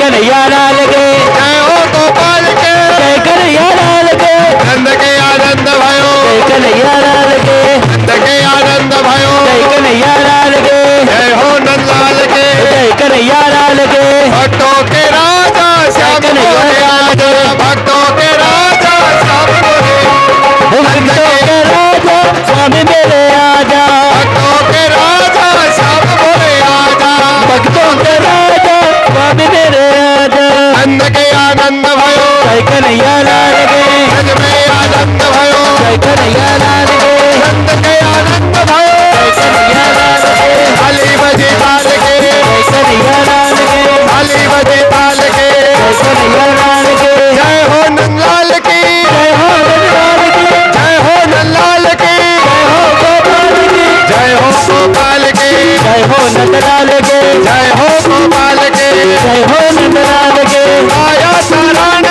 कन्हैया लाल के जय हो गोपाल के जय कन्हैया लाल के नंद के आनंद भयो जय कन्हैया लाल के नंद के आनंद भयो जय कन्हैया लाल के जय हो नंद लाल के जय कन्हैया लाल के भक्तों के राजा श्याम कन्हैया लाल के भक्तों के राजा श्याम भक्तों के राजा स्वामी मेरे आजा भक्तों के राजा श्याम बोले आजा भक्तों के राजा स्वामी मेरे आजा नंद के आनंद भयो जय कन्हैया लाल के नंद में आनंद भयो जय कन्हैया लाल के नंद के आनंद भयो जय कन्हैया लाल के थाली बजी ताल के जय कन्हैया लाल के थाली बजी ताल के जय कन्हैया लाल के जय हो नंदलाल की जय हो नंदलाल की जय हो नंदलाल की जय हो गोपाल की जय हो गोपाल की जय हो नंदलाल के जय हो गोपाल की जय हो नंदलाल के आया शरण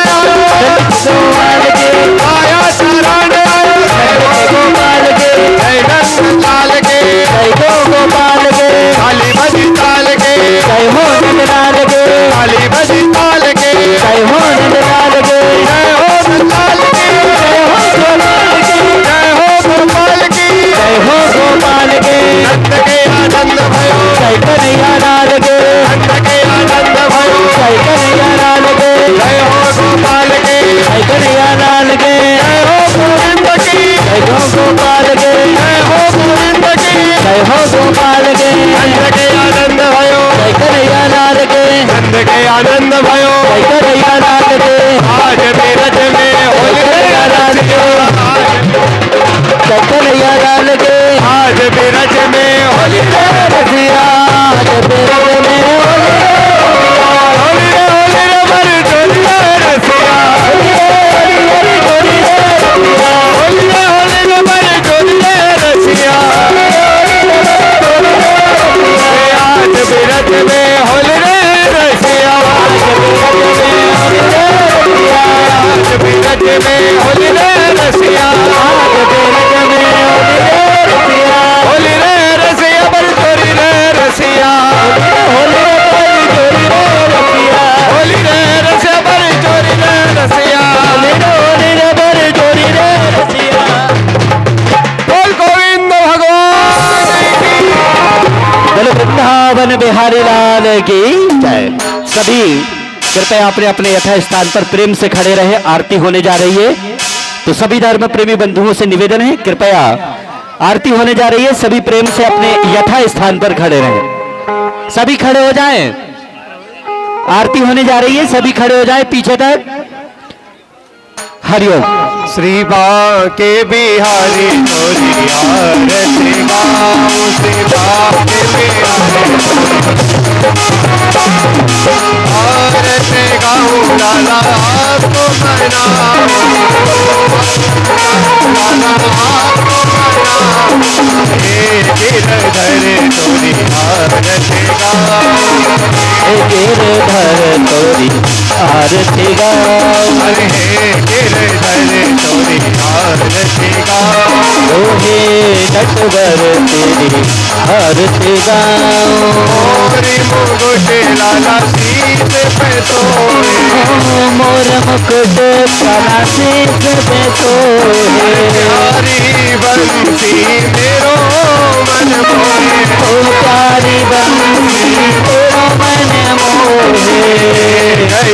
गोपाल के आया शरण जय गोपाल के जय नंदलाल के जय गोपाल के थाली बजी ताल के जय हो नंदलाल के थाली बजी ताल के जय हो नंदलाल के जय हो नंदलाल की जय हो गोपाल की जय हो गोपाल की जय हो गोपाल के नंद के आनंद भयो जय कन्हैया लाल के नंद के आनंद भयो जय कन्हैया लाल के जय हो गोपाल की जय कन्हैया लाल के जय हो गोविंद की जय हो गोपाल के जय हो गोविंद की जय हो गोपाल के नंद के आनंद भयो जय कन्हैया लाल के नंद के आनंद भयो जय कन्हैया लाल के आज मेरठ में होली कन्हैया लाल के जय कन्हैया लाल के आज मेरठ में होली रसिया आज तेरे में होली होली रे बर डोली रे रसिया होली रे बर डोली रे रसिया आज मेरठ में होली रे रसिया आज मेरठ में होली रे रसिया होली रे रसिया बर डोली रे रसिया होली रे रसिया बर डोली रे रसिया बोल गोविंद भगवान की बोलो वृंदावन बिहारी लाल की जय। सभी कृपया अपने अपने यथा स्थान पर प्रेम से खड़े रहे, आरती होने जा रही है। तो सभी धर्म प्रेमी बंधुओं से निवेदन है, कृपया आरती होने जा रही है, सभी प्रेम से अपने यथा स्थान पर खड़े रहें। सभी खड़े हो जाएं, आरती होने जा रही है, सभी खड़े हो जाएं पीछे तक। हरिओम। श्री बांके बिहारी तोरी आरती गाऊं श्री बांके बिहारी आरती गाऊं लाला आपको मनाऊं लाला आपको मनाऊं हे गिरधर तोरी आरती गाऊं गिरधर तोरी आरती गाऊं अरे हे गिरधर तोरी आरती गाऊं हे नटवर तेरी आरती गाऊं मोरी मुकुट लाला शीत पे सोए मोर मुकुट काला शीत पे सोए प्यारी बंसी मेरो मन मोहे ओ प्यारी बंसी तेरा मन मोहे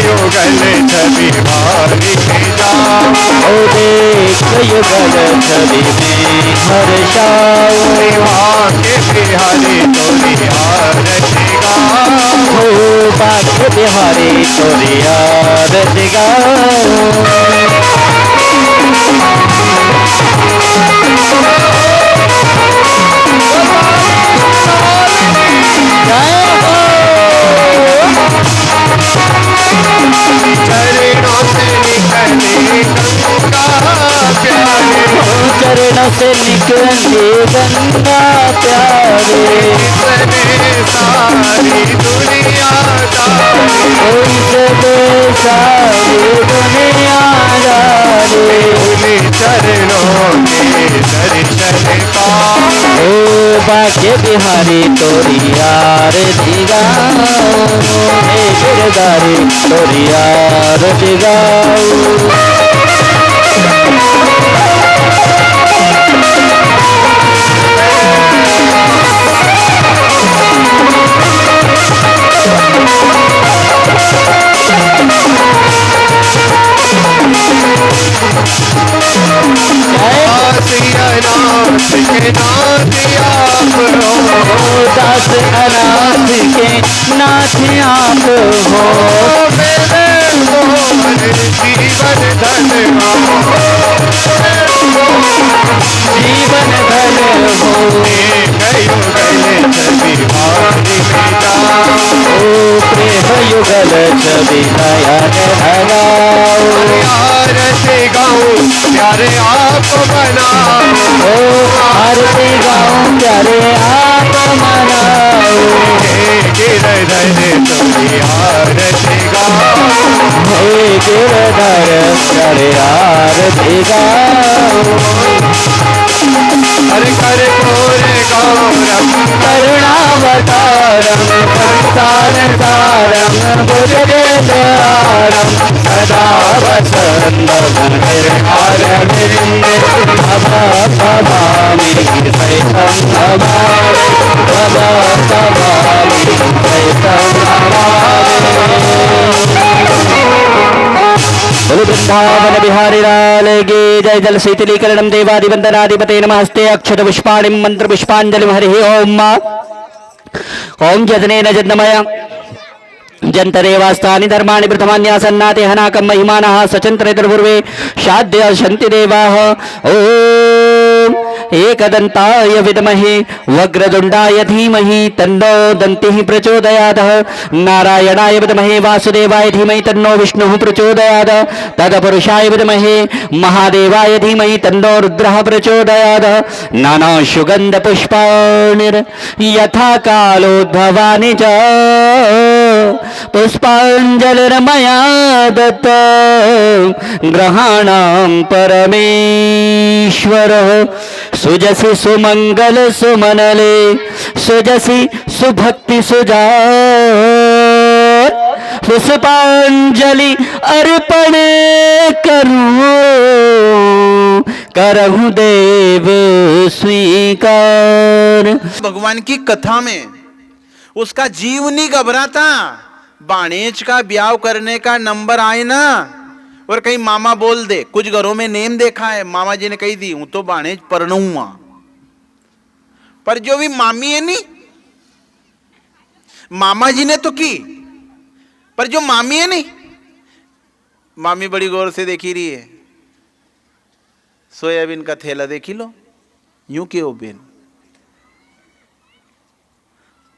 युगल छवि भारी जाऊं ओ देख युगल छवि में हर्षाऊं के बिहारी तोरी आरती गाऊं हो बाके बिहारी तोरी आरती गाऊं चरणों से निकले गंगा प्यारे चरणों से निकले गंगा प्यारे इसने सारी दुनिया कोई से सारी दुनिया जाने उन्हीं चरणों के दर्शन पाऊं ओ के बिहारी तोरी आरती गाऊं, हे गिरधारी तोरी आरती गाऊं। दास अनाथ के नाथ आप हो, मेरे मोहन जीवन धन जीवन धन हो। प्रेम युगल छवि नयन धराओ, आरती गाऊं प्यारे आप बनाओ, आरती गाऊं प्यारे आप मनाओ। गिरधर तोरी आरती गाऊं, हे गिरधर प्यारे आरती गाऊं। हर कर कोरे गौरम करुणावतारम संसार सारम भुजगेन्द्रहारम सदा वसंतम हृदयारविंदे भवामि सहितं नमामि, भवामि सहितं नमामि। बोलो वृंदावन बिहारी लाल की जय। जल शीतलीकरणम देवादिवंदनाधिपते नमस्ते अक्षत पुष्पाणिम मंत्र पुष्पांजलि हरि ओम। ओम जदनेन जन्मय जंतरेवास्तानि धर्माणि प्रथमान्यासन्नाते हनाकं महिमानः सचंत्रे दुर्पूर्वे शाद्य शन्ति देवाः। ओम एकदन्ताय विद्महे वक्रतुण्डाय धीमहि तन्नो दन्तिः प्रचोदयात्। नारायणाय विद्महे वासुदेवाय धीमहि तन्नो विष्णुः प्रचोदयात्। तत्पुरुषाय विद्महे महादेवाय धीमहि तन्नो रुद्रः प्रचोदयात्। नाना सुगन्ध पुष्पाणिर् यथा कालोद्भवानि च पुष्पांजलिर्मया दत्त ग्रहाणां परमेश्वरः। सुजसि सुमंगल सुमनले सुजसि सुभक्ति सुजात पुष्पांजलि अर्पण करूं करहूं देव स्वीकार। भगवान की कथा में उसका जीव नहीं घबराता। बाणेज का ब्याह करने का नंबर आए ना और कहीं मामा बोल दे, कुछ घरों में नेम देखा है, मामा जी ने कही दी हूं तो बाणेज परनूंगा, पर जो भी मामी है नहीं, मामा जी ने तो की, पर जो मामी है नहीं, मामी बड़ी गौर से देखी रही है। सोयाबीन का थैला देखी लो, यूं क्यों बेन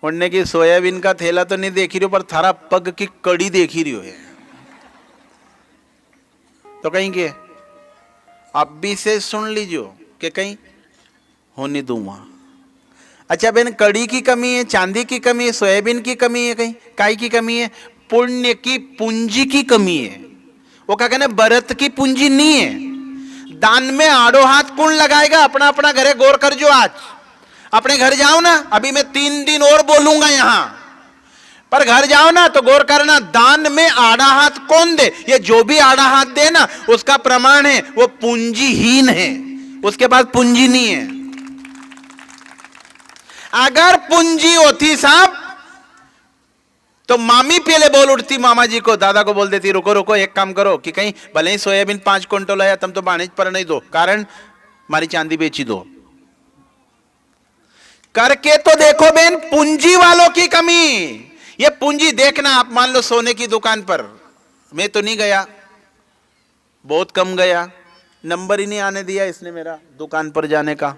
उड़ने की सोयाबीन का थैला तो नहीं देख रही हो, पर थारा पग की कड़ी देख रही हो है। तो कहीं के आप भी से सुन लीजिए कि कहीं होने दूंगा। अच्छा बहन, कड़ी की कमी है, चांदी की कमी है, सोयाबीन की कमी है, कहीं काई की कमी है, पुण्य की पूंजी की कमी है। वो क्या कहने, बरत की पूंजी नहीं है। दान में आड़ो हाथ कौन लगाएगा? अपना अपना घरे गौर कर जो। आज अपने घर जाओ ना, अभी मैं 3 दिन और बोलूंगा यहां, पर घर जाओ ना तो गौर करना, दान में आड़ा हाथ कौन दे? ये जो भी आड़ा हाथ दे ना, उसका प्रमाण है वो पूंजीहीन है, उसके पास पूंजी नहीं है। अगर पूंजी होती साहब तो मामी पहले बोल उठती, मामा जी को, दादा को बोल देती, रुको रुको एक काम करो कि कहीं भले ही सोयाबीन 5 क्विंटल आया, तुम तो बाणेज पर नहीं दो, कारण हमारी चांदी बेची दो। करके तो देखो बेन, पूंजी वालों की कमी। ये पूंजी देखना, आप मान लो सोने की दुकान पर, मैं तो नहीं गया, बहुत कम गया, नंबर ही नहीं आने दिया इसने मेरा दुकान पर जाने का,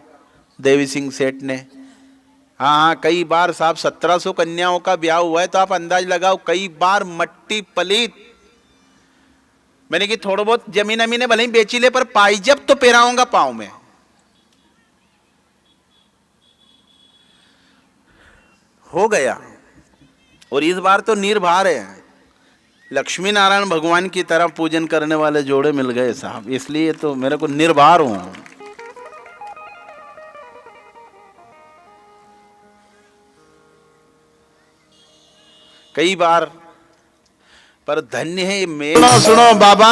देवी सिंह सेठ ने। हाँ, कई बार साहब 1700 कन्याओं का ब्याह हुआ है, तो आप अंदाज लगाओ, कई बार मट्टी पलीत। मैंने कि थोड़ा बहुत जमीन अमीने भले ही बेची ले, पर पाइजब तो पहराऊंगा पांव में। हो गया। और इस बार तो निर्भर है, लक्ष्मी नारायण भगवान की तरह पूजन करने वाले जोड़े मिल गए साहब, इसलिए तो मेरे को निर्भर हूं। कई बार, पर धन्य है ये मेल। सुनो सुनो बाबा,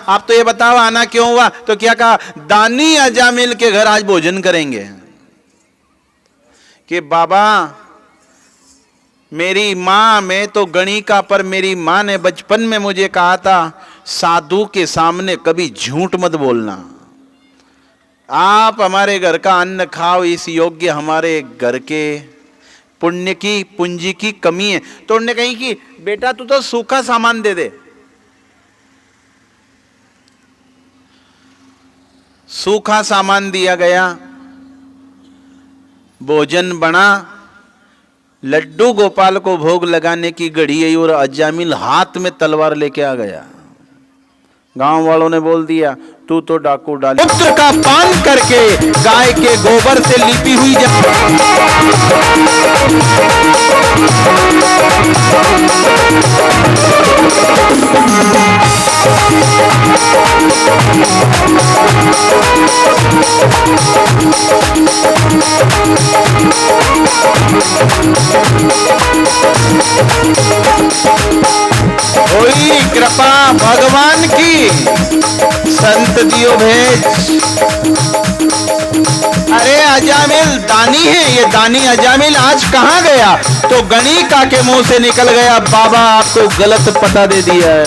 आप तो ये बताओ आना क्यों हुआ? तो क्या कहा, दानी अजामिल के घर आज भोजन करेंगे। कि बाबा मेरी माँ, मैं तो गणिका, पर मेरी माँ ने बचपन में मुझे कहा था साधु के सामने कभी झूठ मत बोलना। आप हमारे घर का अन्न खाओ, इस योग्य हमारे घर के पुण्य की पूंजी की कमी है। तो उन्होंने कही कि बेटा तू तो सूखा सामान दे दे। सूखा सामान दिया गया, भोजन बना, लड्डू गोपाल को भोग लगाने की घड़ी आई और अजामिल हाथ में तलवार लेके आ गया। गांव वालों ने बोल दिया तू तो डाकू डाल। पुत्र का पान करके गाय के गोबर से लिपी हुई होई कृपा भगवान की, संत दियो भेज। अरे अजामिल दानी है, ये दानी अजामिल आज कहाँ गया? तो गणिका के मुंह से निकल गया, बाबा आपको गलत पता दे दिया है।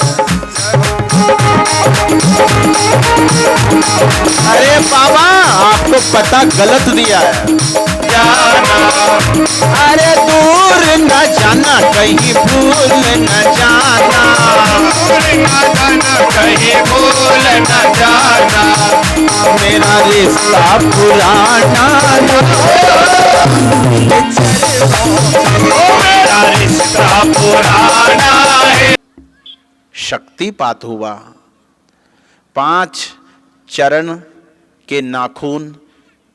अरे बाबा आपको पता गलत दिया है। अरे दूर न जाना, कहीं भूल न जाना, कहीं भूल न जाना, मेरा रिश्ता पुराना, मेरा रिश्ता पुराना है। शक्तिपात हुआ। 5 चरण के नाखून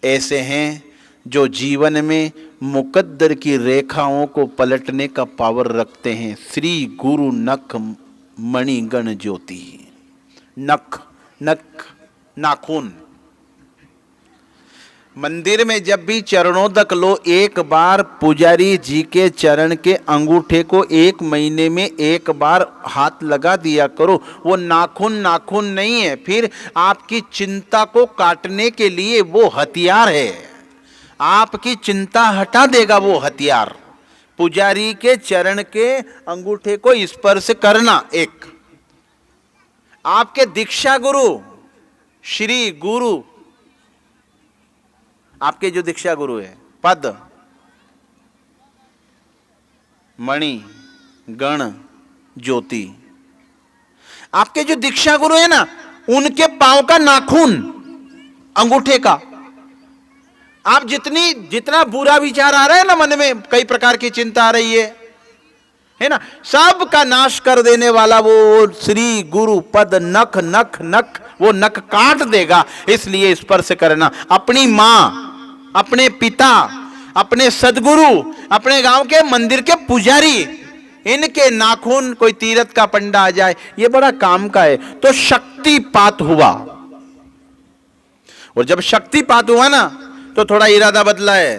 ऐसे हैं जो जीवन में मुकद्दर की रेखाओं को पलटने का पावर रखते हैं। श्री गुरु नख मणिगण ज्योति। नख, नख नाखून। मंदिर में जब भी चरणोदक लो, एक बार पुजारी जी के चरण के अंगूठे को 1 महीने में एक बार हाथ लगा दिया करो। वो नाखून नाखून नहीं है, फिर आपकी चिंता को काटने के लिए वो हथियार है। आपकी चिंता हटा देगा वो हथियार। पुजारी के चरण के अंगूठे को स्पर्श करना। एक आपके दीक्षा गुरु श्री गुरु, आपके जो दीक्षा गुरु है, पद मणि गण ज्योति, आपके जो दीक्षा गुरु है ना, उनके पांव का नाखून अंगूठे का, आप जितना बुरा विचार आ रहा है ना मन में, कई प्रकार की चिंता आ रही है ना, सब का नाश कर देने वाला वो श्री गुरु पद नख नख नख, वो नख काट देगा। इसलिए स्पर्श करना। अपनी मां, अपने पिता, अपने सदगुरु, अपने गांव के मंदिर के पुजारी, इनके नाखून, कोई तीरथ का पंडा आ जाए, ये बड़ा काम का है। तो शक्तिपात हुआ, और जब शक्तिपात हुआ ना तो थोड़ा इरादा बदला है।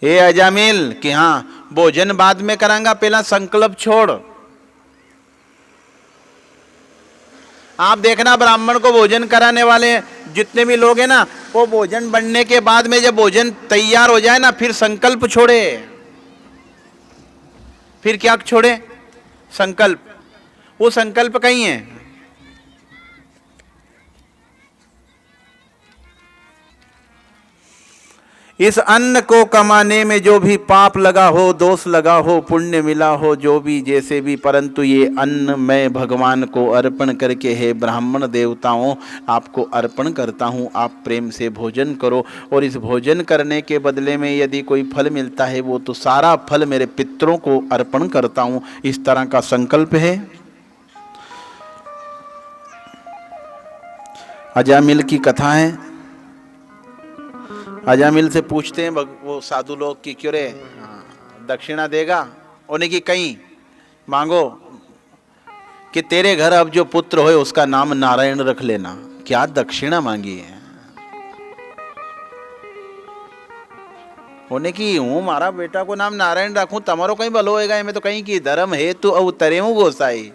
हे अजामिल कि हाँ भोजन बाद में करांगा, पहला संकल्प छोड़। आप देखना ब्राह्मण को भोजन कराने वाले जितने भी लोग हैं ना, वो भोजन बनने के बाद में जब भोजन तैयार हो जाए ना, फिर संकल्प छोड़े। फिर क्या छोड़े? संकल्प। वो संकल्प कहीं है? इस अन्न को कमाने में जो भी पाप लगा हो, दोष लगा हो, पुण्य मिला हो, जो भी जैसे भी, परंतु ये अन्न मैं भगवान को अर्पण करके, हे ब्राह्मण देवताओं आपको अर्पण करता हूँ, आप प्रेम से भोजन करो। और इस भोजन करने के बदले में यदि कोई फल मिलता है, वो तो सारा फल मेरे पितरों को अर्पण करता हूँ। इस तरह का संकल्प है। अजामिल की कथा है। अजामिल से पूछते हैं वो साधु लोग कि क्यों रे दक्षिणा देगा? उन्हें कि कहीं मांगो कि तेरे घर अब जो पुत्र होए उसका नाम नारायण रख लेना। क्या दक्षिणा मांगी है? होने की हूँ मारा बेटा को नाम नारायण रखूं तमारो कहीं भलो होएगा मैं तो कहीं की धर्म हेतु अवतरे हूँ गोसाई।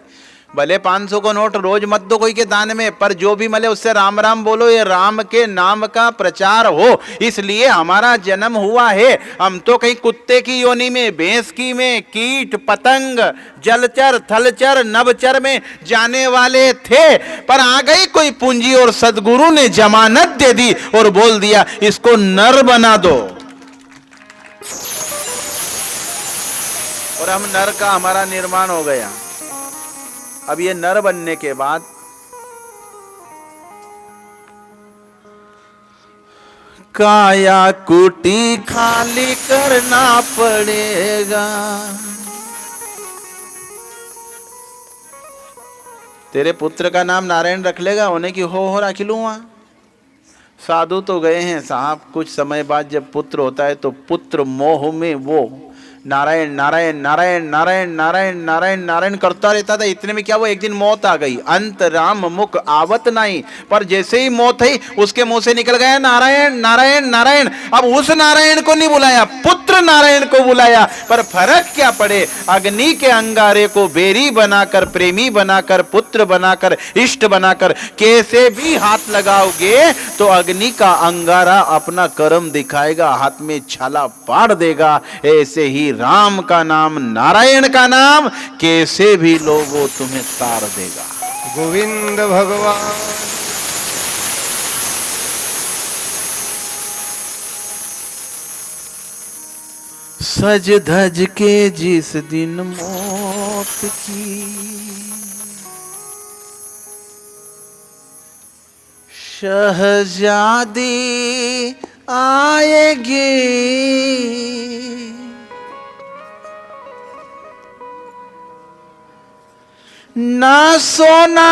भले 500 को नोट रोज मत दो कोई के दान में, पर जो भी मिले उससे राम राम बोलो, ये राम के नाम का प्रचार हो, इसलिए हमारा जन्म हुआ है। हम तो कहीं कुत्ते की योनि में, भैंस की में, कीट पतंग जलचर थलचर नभचर में जाने वाले थे, पर आ गई कोई पूंजी और सदगुरु ने जमानत दे दी और बोल दिया इसको नर बना दो। और हम नर का हमारा निर्माण हो गया। अब ये नर बनने के बाद काया कुटी खाली करना पड़ेगा। तेरे पुत्र का नाम नारायण रख लेगा, होने की हो रखी लूँगा। साधु तो गए हैं साहब, कुछ समय बाद जब पुत्र होता है तो पुत्र मोह में वो नारायण नारायण नारायण नारायण नारायण नारायण नारायण करता रहता था। इतने में क्या वो एक दिन मौत आ गई। अंत राम मुख आवत नहीं, पर जैसे ही मौत आई उसके मुंह से निकल गया नारायण नारायण नारायण। अब उस नारायण को नहीं बुलाया, पुत्र नारायण को बुलाया। पर फर्क क्या पड़े, अग्नि के अंगारे को बेरी बनाकर, प्रेमी बनाकर, पुत्र बनाकर, इष्ट बनाकर कैसे भी हाथ लगाओगे तो अग्नि का अंगारा अपना कर्म दिखाएगा, हाथ में छाला पाड़ देगा। ऐसे ही राम का नाम, नारायण का नाम कैसे भी लो वो तुम्हें तार देगा। गोविंद भगवान। सज धज के जिस दिन मौत की शहजादी आएगी, ना सोना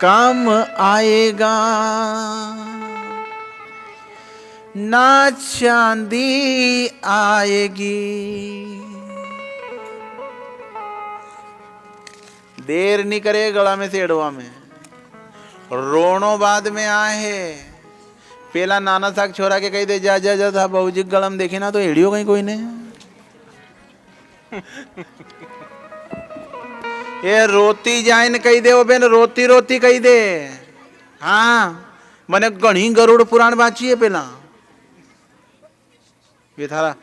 काम आएगा, ना चांदी आएगी। देर नहीं करे गला में सेड़वा में, रोनो बाद में आए। पेला नाना साग छोरा के कही दे जा जा जा था बहुजी गलम देखे ना तो एड़ियो कहीं कोई ने। ये रोती जाइन कही दे, वो बेन रोती रोती कही दे। हाँ मने घणी गरुड़ पुराण बाची है पेला। ये थारा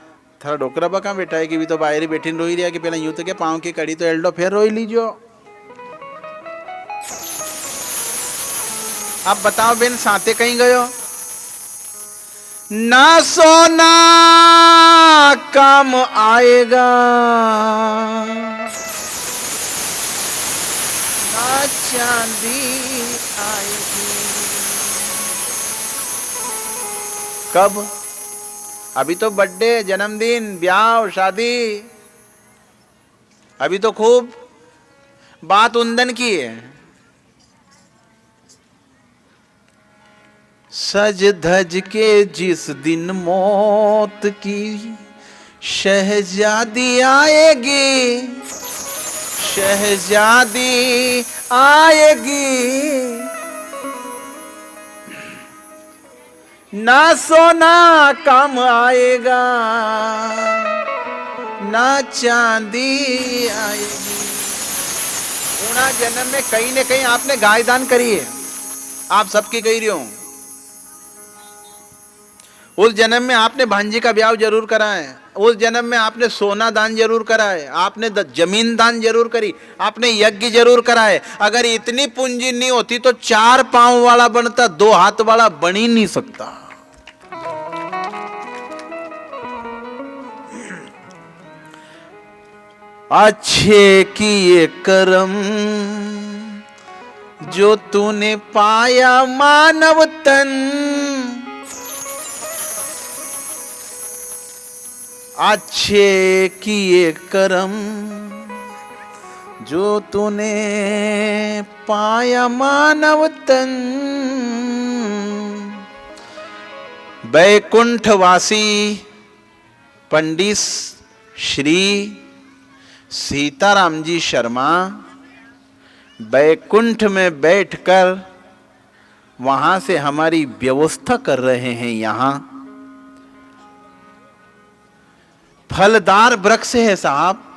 थारा डोकरा बका बेटा है कि भी तो बाहर ही बैठी रोई रिया कि पेला यूं तो के पाँव की कड़ी तो एल्डो फिर रोई लीजो। अब बताओ बेन साथे कहीं गयो, ना सोना काम आएगा, ना चांदी आएगी। कब? अभी तो बर्थडे, जन्मदिन, ब्याह, शादी, अभी तो खूब बात उंदन की है। सज धज के जिस दिन मौत की शहजादी आएगी, शहजादी आएगी, ना सोना काम आएगा, ना चांदी आएगी। पूरा जन्म में कहीं न कहीं आपने गाय दान करी है, आप सबकी कही रही हूं। उस जन्म में आपने भांजी का ब्याह जरूर करा है, उस जन्म में आपने सोना दान जरूर करा है, आपने जमीन दान जरूर करी, आपने यज्ञ जरूर करा है। अगर इतनी पूंजी नहीं होती तो 4 पांव वाला बनता, 2 हाथ वाला बन ही नहीं सकता। अच्छे किए कर्म जो तूने पाया मानव तन, अच्छे किए कर्म जो तूने पाया मानव तन, बैकुंठवासी पंडित श्री सीताराम जी शर्मा बैकुंठ में बैठकर वहां से हमारी व्यवस्था कर रहे हैं। यहाँ फलदार वृक्ष है साहब।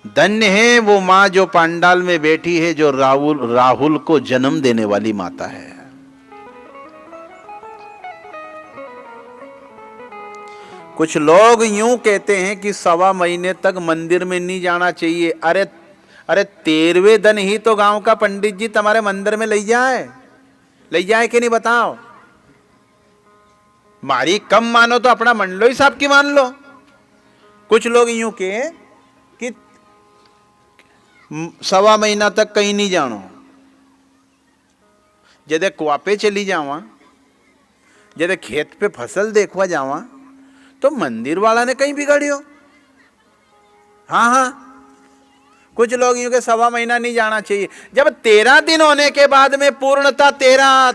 धन्य है वो मां जो पांडाल में बैठी है, जो राहुल को जन्म देने वाली माता है। कुछ लोग यूं कहते हैं कि 1.25 महीने तक मंदिर में नहीं जाना चाहिए। अरे 13वें दिन ही तो गांव का पंडित जी तुम्हारे मंदिर में ले जाए कि नहीं बताओ। मारी कम मानो तो अपना मंडलो ही साहब की मान लो। कुछ लोग यूं कहे कि 1.25 महीना तक कहीं नहीं जानो, जदे कुआपे चली जावा, जदे खेत पे फसल देखवा जावा, तो मंदिर वाला ने कहीं बिगाड़ियो। हाँ, कुछ लोग यूं के 1.25 महीना नहीं जाना चाहिए। जब 13 दिन होने के बाद में पूर्णता 13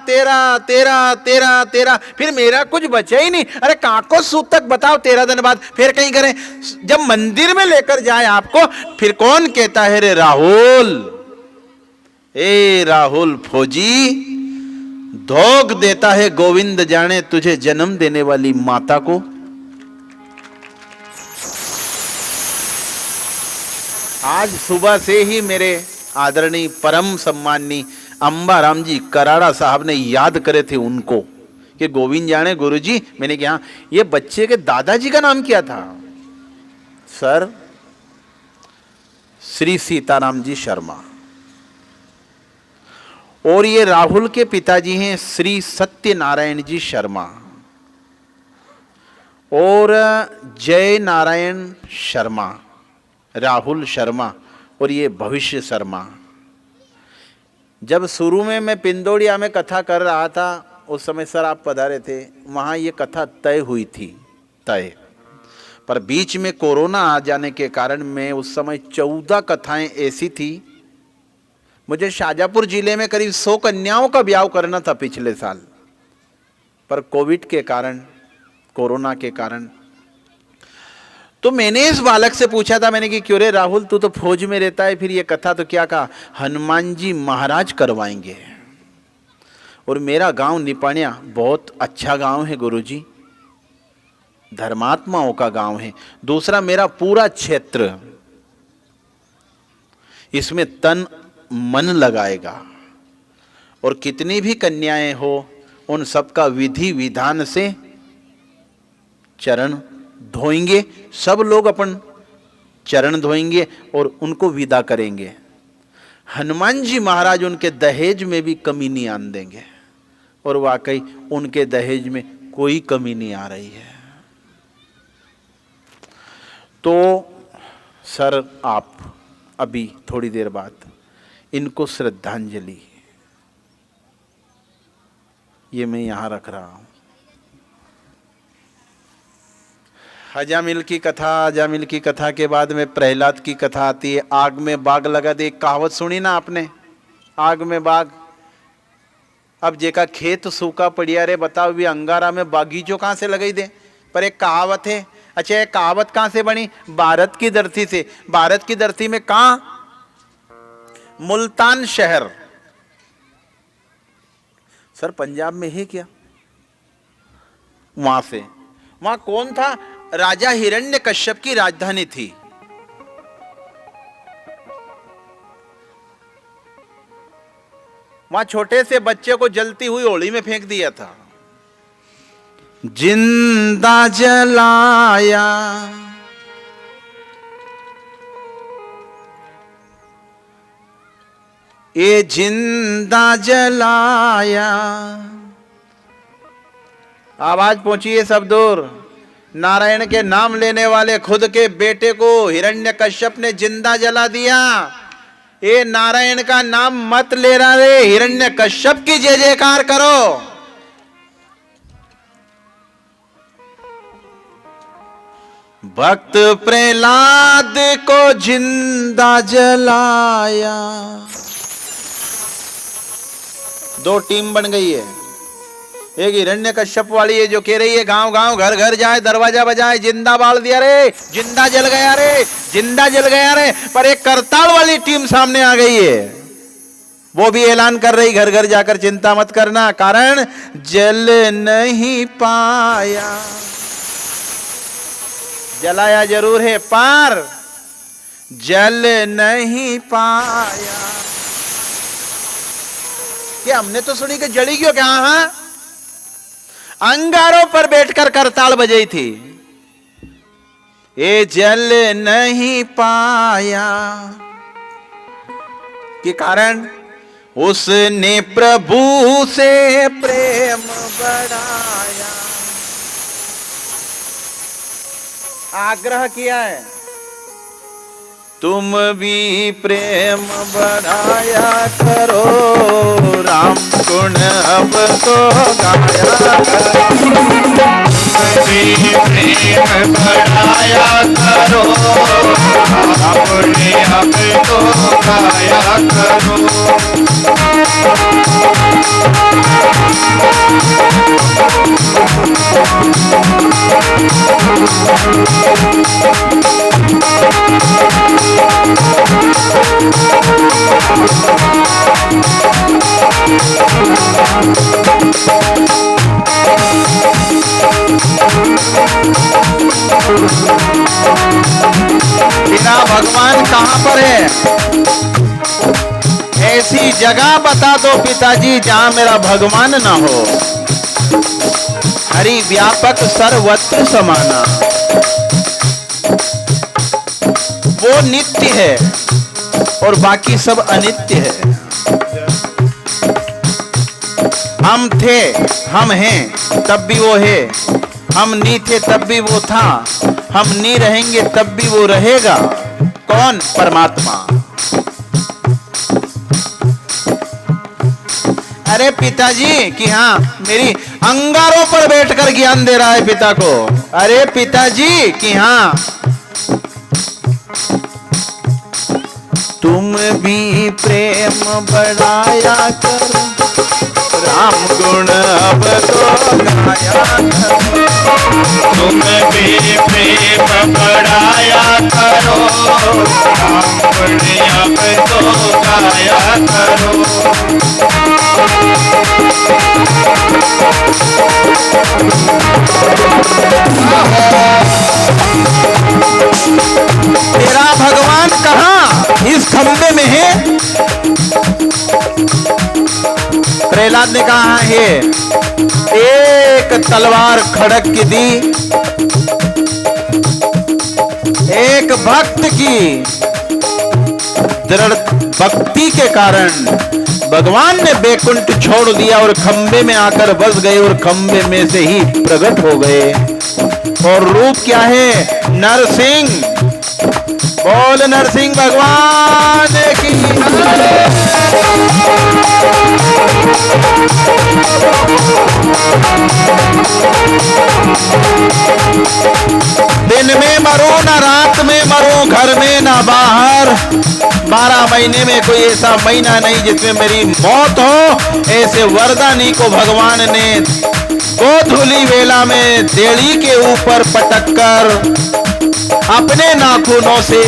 फिर मेरा कुछ बचा ही नहीं। अरे काको सूतक बताओ 13 दिन बाद फिर कहीं करें। जब मंदिर में लेकर जाए आपको, फिर कौन कहता है रे राहुल, ए राहुल फौजी, धोख देता है गोविंद जाने तुझे जन्म देने वाली माता को। आज सुबह से ही मेरे आदरणीय परम सम्माननीय अंबाराम जी कराड़ा साहब ने याद करे थे उनको कि गोविंद जाने गुरुजी। मैंने कहा ये बच्चे के दादाजी का नाम क्या था? सर श्री सीताराम जी शर्मा। और ये राहुल के पिताजी हैं श्री सत्यनारायण जी शर्मा और जय नारायण शर्मा, राहुल शर्मा और ये भविष्य शर्मा। जब शुरू में मैं पिंदोड़िया में कथा कर रहा था, उस समय सर आप पधारे थे, वहाँ ये कथा तय हुई थी, तय। पर बीच में कोरोना आ जाने के कारण मैं उस समय 14 कथाएं ऐसी थी। मुझे शाजापुर जिले में करीब 100 कन्याओं का ब्याह करना था पिछले साल, पर कोविड के कारण, कोरोना के कारण। तो मैंने इस बालक से पूछा था, मैंने कि क्यों रे राहुल, तू तो फौज में रहता है, फिर ये कथा तो क्या कहा? हनुमान जी महाराज करवाएंगे। और मेरा गांव निपाणिया बहुत अच्छा गांव है गुरुजी, धर्मात्माओं का गांव है। दूसरा मेरा पूरा क्षेत्र इसमें तन मन लगाएगा, और कितनी भी कन्याएं हो उन सबका विधि विधान से चरण धोएंगे। सब लोग अपन चरण धोएंगे और उनको विदा करेंगे। हनुमान जी महाराज उनके दहेज में भी कमी नहीं आन देंगे, और वाकई उनके दहेज में कोई कमी नहीं आ रही है। तो सर आप अभी थोड़ी देर बाद इनको श्रद्धांजलि ये मैं यहां रख रहा हूं। अजामिल की कथा के बाद में प्रहलाद की कथा आती है। आग में बाग लगा दे, कहावत सुनी ना आपने, आग में बाग। अब जेका खेत सूखा पड़िया रे, बताओ भी अंगारा में बागीचो कहां से लगाई दे? पर एक कहावत है। अच्छा, ये कहावत कहां से बनी? भारत की धरती से। भारत की धरती में कहां? मुल्तान शहर। सर पंजाब में है क्या? वहां से। वहां कौन था? राजा हिरण्यकश्यप की राजधानी थी। वहां छोटे से बच्चे को जलती हुई होली में फेंक दिया था। जिंदा जलाया, ये जिंदा जलाया। आवाज पहुंची है सब दूर। नारायण के नाम लेने वाले खुद के बेटे को हिरण्यकश्यप ने जिंदा जला दिया। ये नारायण का नाम मत ले रहा रे, हिरण्यकश्यप की जय जयकार करो। भक्त प्रहलाद को जिंदा जलाया। 2 टीम बन गई है। एक हिरण्यकश्यप वाली है जो कह रही है गांव गांव घर घर जाए, दरवाजा बजाए, जिंदा बाल दिया रे, जिंदा जल गया रे, जिंदा जल गया रे। पर एक करताल वाली टीम सामने आ गई है, वो भी ऐलान कर रही घर घर जाकर चिंता मत करना, कारण जल नहीं पाया। जलाया जरूर है पर जल नहीं पाया। क्या हमने तो सुनी कि जड़ी क्यों? क्या हाँ, अंगारों पर बैठकर करताल बजाई थी। ये जल नहीं पाया के कारण उसने प्रभु से प्रेम बढ़ाया, आग्रह किया है तुम भी प्रेम बढ़ाया करो, राम गुण अब तो गाया करो। तुम भी प्रेम बढ़ाया करो, अपने आप को गाया करो। तेरा भगवान कहाँ पर है? ऐसी जगह बता दो पिताजी जहां मेरा भगवान ना हो। हरि व्यापक सर्वत्र समाना, वो नित्य है और बाकी सब अनित्य है। हम थे, हम हैं, तब भी वो है। हम नहीं थे तब भी वो था, हम नहीं रहेंगे तब भी वो रहेगा। कौन? परमात्मा। अरे पिताजी कि हाँ, मेरी अंगारों पर बैठकर ज्ञान दे रहा है पिता को। अरे पिताजी कि हाँ, तुम भी प्रेम बढ़ाया करो, राम गुण अब तो गाया करो। तुम भी प्रेम बढ़ाया करो, राम गुण अब तो गाया करो। तेरा भगवान कहाँ? इस खंबे में है। प्रहलाद ने कहा है, एक तलवार खड़क की दी, एक भक्त की दृढ़ भक्ति के कारण भगवान ने बैकुंठ छोड़ दिया और खंबे में आकर बस गए और खंबे में से ही प्रकट हो गए। और रूप क्या है? नरसिंह। बोल नरसिंह भगवान की। दिन में मरो ना रात में मरो, घर में ना बाहर। 12 महीने में कोई ऐसा महीना नहीं जिसमें मेरी मौत हो। ऐसे वरदानी को भगवान ने गोधूली वेला में देड़ी के ऊपर पटक कर अपने नाखूनों से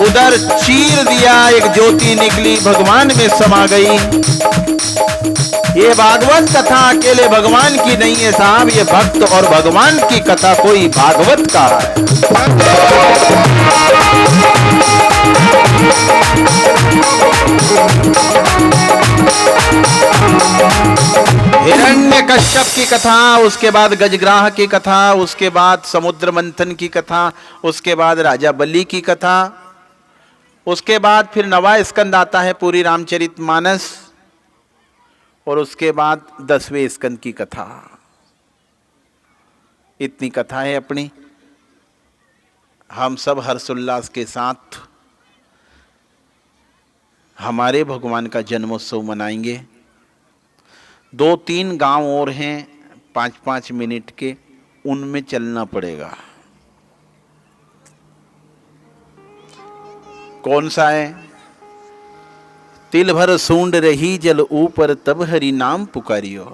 उधर चीर दिया, एक ज्योति निकली, भगवान में समा गई। ये भागवत कथा अकेले भगवान की नहीं है साहब, ये भक्त और भगवान की कथा कोई भागवत का है। हिरण्यकश्यप की कथा, उसके बाद गजग्राह की कथा, उसके बाद समुद्र मंथन की कथा, उसके बाद राजा बलि की कथा, उसके बाद फिर नवा स्कंद आता है पूरी रामचरितमानस, और उसके बाद 10वें स्कंद की कथा। इतनी कथा है अपनी। हम सब हर्षोल्लास के साथ हमारे भगवान का जन्मोत्सव मनाएंगे। 2-3 गांव और हैं 5-5 मिनट के, उनमें चलना पड़ेगा। कौन सा है? तिल भर सूंड रही जल ऊपर, तब हरि नाम पुकारियो।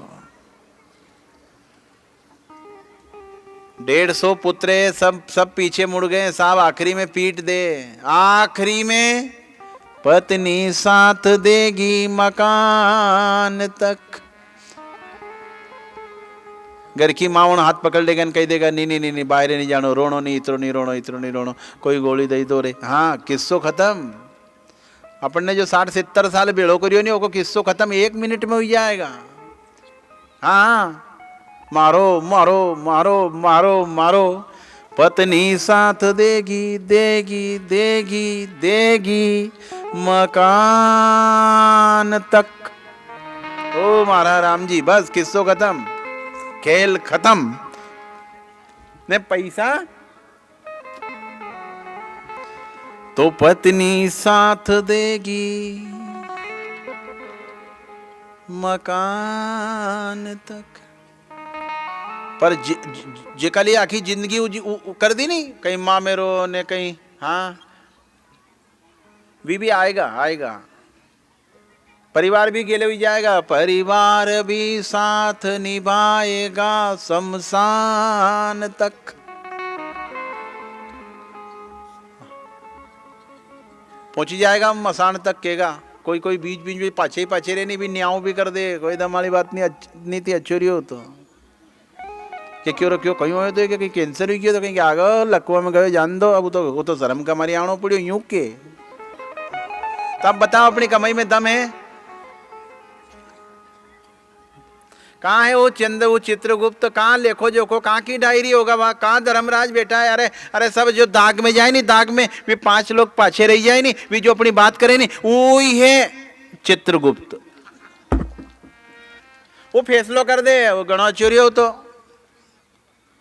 150 पुत्रे सब पीछे मुड़ गए साहब, आखिरी में पीट दे। आखिरी में पत्नी साथ देगी मकान तक। घर की मावण हाथ पकड़ लेगा कही देगा नहीं नहीं नहीं नहीं बाहर नहीं जानो, रोनो नहीं, इतरो नहीं रोनो, इतरो नहीं रोनो, कोई गोली दई दो रे। हाँ किस्सो खत्म। अपन ने जो 60-70 साल बेड़ो करियो नहीं वो किस्सो खत्म 1 मिनट में हो जाएगा। हाँ मारो मारो मारो मारो मारो, पत्नी साथ देगी देगी देगी देगी मकान तक। ओ महाराज राम जी बस किस्सो खत्म, खेल खत्म। ने पैसा तो पत्नी साथ देगी मकान तक। पर जेकाली आखी जिंदगी कर दी नहीं, कहीं माँ मेरो ने कहीं। हाँ भी आएगा आएगा, परिवार भी गेले हुई जाएगा, परिवार भी साथ निभाएगा शमशान तक। पहुंची जाएगा मसान तक केगा। कोई कोई बीच बीच में पाछे ही पाछे रहनी भी न्याऊ भी कर दे, कोई दमाली बात नहीं थी अच्छी हो तो कि क्यों कहीं हो तो कहीं कैंसर हुई तो कहीं आगे लकवा में गए जान दो। अब वो तो शर्म का मारी आनो पड़ियो यूं के। तब बताओ अपनी कमाई में दम है? कहाँ है वो चंद्र, वो चित्रगुप्त, कहाँ लेखो जोखो, कहाँ की डायरी होगा वहाँ, कहाँ धर्मराज बैठा है? अरे अरे सब जो दाग में जाए नहीं, दाग में भी 5 लोग पाछे रह जाए नहीं, भी जो अपनी बात करे नहीं, वो ही है चित्रगुप्त। वो फैसलो कर दे, वो गणो चोरी हो तो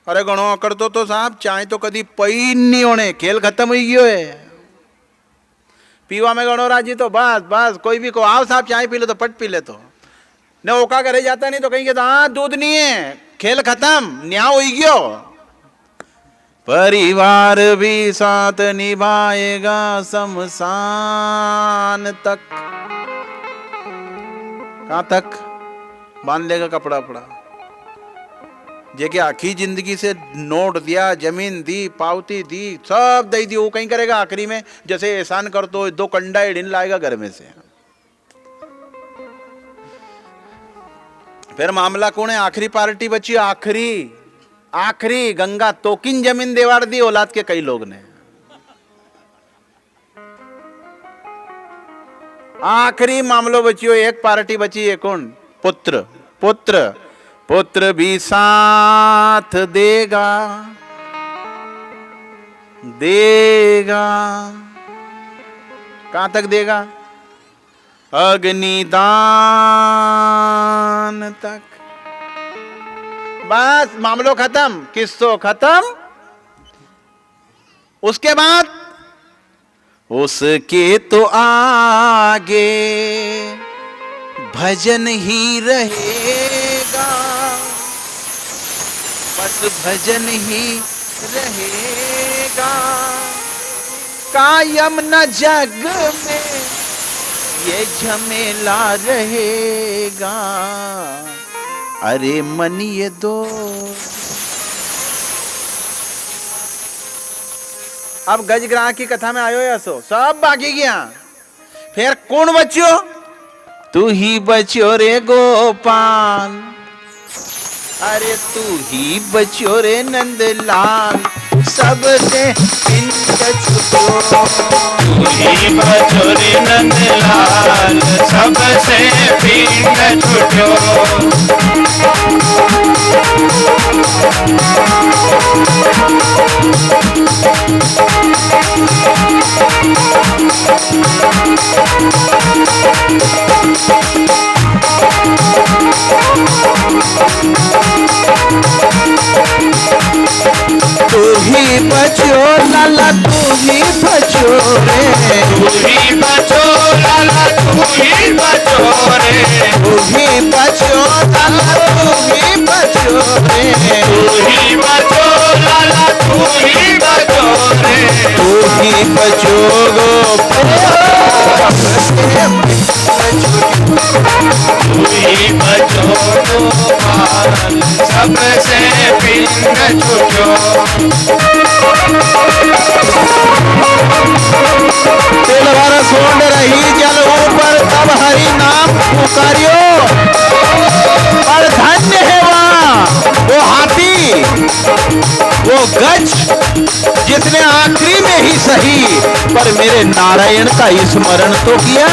अरे गणो कर तो साहब चाहे तो कभी पई नहीं होने, खेल खत्म हो गयो है। पीवा में गणो राजी तो बस बस, कोई भी को आओ साहब चाय पी लो तो पट पी ले तो न ओका करे जाता नहीं तो कहीं कहता हाँ दूध नहीं है, खेल खत्म, न्याय हो गयो। परिवार भी साथ निभाएगा शमशान तक। कहां तक बांध लेगा कपड़ा अपड़ा? जेके आखी जिंदगी से नोट दिया, जमीन दी, पावती दी, सब दे दी, वो कहीं करेगा आखिरी में? जैसे एहसान कर तो 2 कंडा एडिन लाएगा घर में से। फिर मामला कौन है? आखिरी पार्टी बची, आखिरी आखिरी गंगा तोकिन जमीन देवार दी औलाद के कई लोग ने। आखिरी मामलो बचियो, एक पार्टी बची है कौन? पुत्र। पुत्र पुत्र भी साथ देगा देगा। कहां तक देगा? अग्निदान तक। बस मामलो खत्म, किस्सो खत्म। उसके बाद उसके तो आगे भजन ही रहेगा, बस भजन ही रहेगा। कायम न जग में ये झमेला रहेगा। अरे मन ये दो। अब गजग्राह की कथा में आयो या सो सब बाकी गया। फिर कौन बच्चो? तू ही बच्चो रे गोपाल, अरे तू ही बच्चो रे नंदलाल, सबसे पिंड छुटो। तू ही बच्चो रे नंदलाल, सबसे पिंड छुटो। तू ही बचो लाला, तू ही बचो रे, तू ही बचो लाला, तू ही बचो रे, तू ही बचो लाला, तू ही बचो रे, तू ही बचो लाला, तू ही बचो रे, तू ही बचो तू ही बचो गोपाल, सबसे पिंड छुटो। तेलवारा सोंड रही जल ऊपर, तब हरि नाम पुकारियो, पर धन्य है वहाँ वो वो गज जिसने आखिरी में ही सही पर मेरे नारायण का स्मरण तो किया।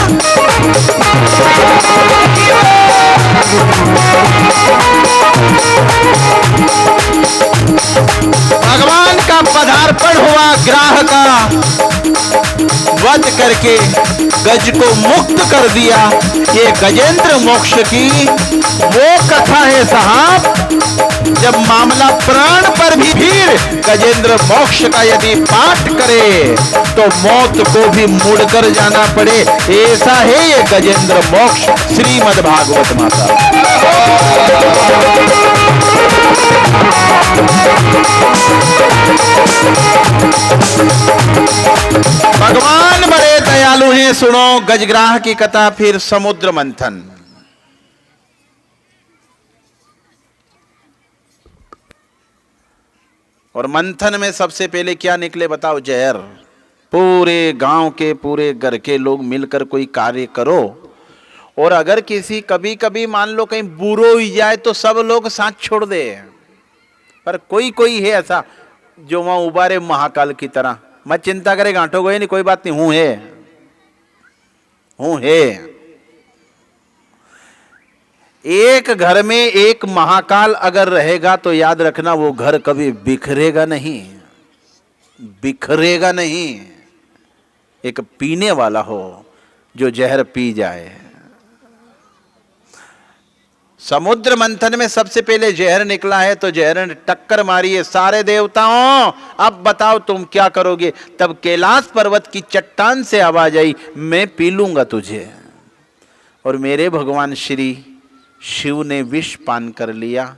भगवान का पदार्पण हुआ, ग्राह का वध करके गज को मुक्त कर दिया। ये गजेंद्र मोक्ष की वो कथा है साहब, जब मामला प्राण पर भी फिर गजेंद्र मोक्ष का यदि पाठ करे तो मौत को भी मुड़कर जाना पड़े। ऐसा है ये गजेंद्र मोक्ष श्रीमद् भागवत माता। भगवान बड़े दयालु हैं। सुनो गजग्राह की कथा। फिर समुद्र मंथन। और मंथन में सबसे पहले क्या निकले बताओ? जहर। पूरे गांव के पूरे घर के लोग मिलकर कोई कार्य करो, और अगर किसी कभी कभी मान लो कहीं बुरो ही जाए तो सब लोग साथ छोड़ दे। पर कोई कोई है ऐसा जो वहां उबारे महाकाल की तरह। मत चिंता करे, गांठो गए नहीं, कोई बात नहीं, हूं है। एक घर में एक महाकाल अगर रहेगा तो याद रखना वो घर कभी बिखरेगा नहीं, बिखरेगा नहीं। एक पीने वाला हो जो जहर पी जाए। समुद्र मंथन में सबसे पहले जहर निकला है तो जहर ने टक्कर मारी है सारे देवताओं। अब बताओ तुम क्या करोगे? तब कैलाश पर्वत की चट्टान से आवाज आई, मैं पी लूंगा तुझे। और मेरे भगवान श्री शिव ने विष पान कर लिया।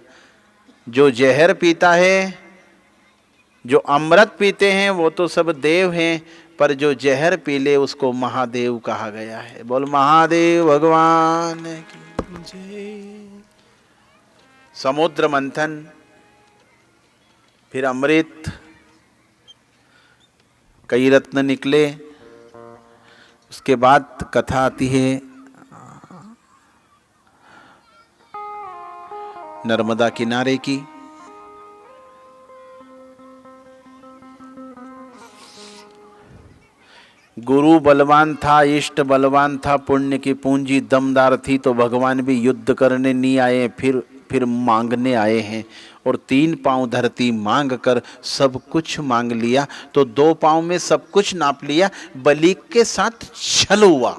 जो जहर पीता है, जो अमृत पीते हैं वो तो सब देव हैं, पर जो जहर पी ले उसको महादेव कहा गया है। बोल महादेव भगवान की जय। समुद्र मंथन, फिर अमृत, कई रत्न निकले। उसके बाद कथा आती है नर्मदा किनारे की। गुरु बलवान था, इष्ट बलवान था, पुण्य की पूंजी दमदार थी, तो भगवान भी युद्ध करने नहीं आए, फिर मांगने आए हैं। और 3 पांव धरती मांग कर सब कुछ मांग लिया, तो 2 पांव में सब कुछ नाप लिया। बलि के साथ छल हुआ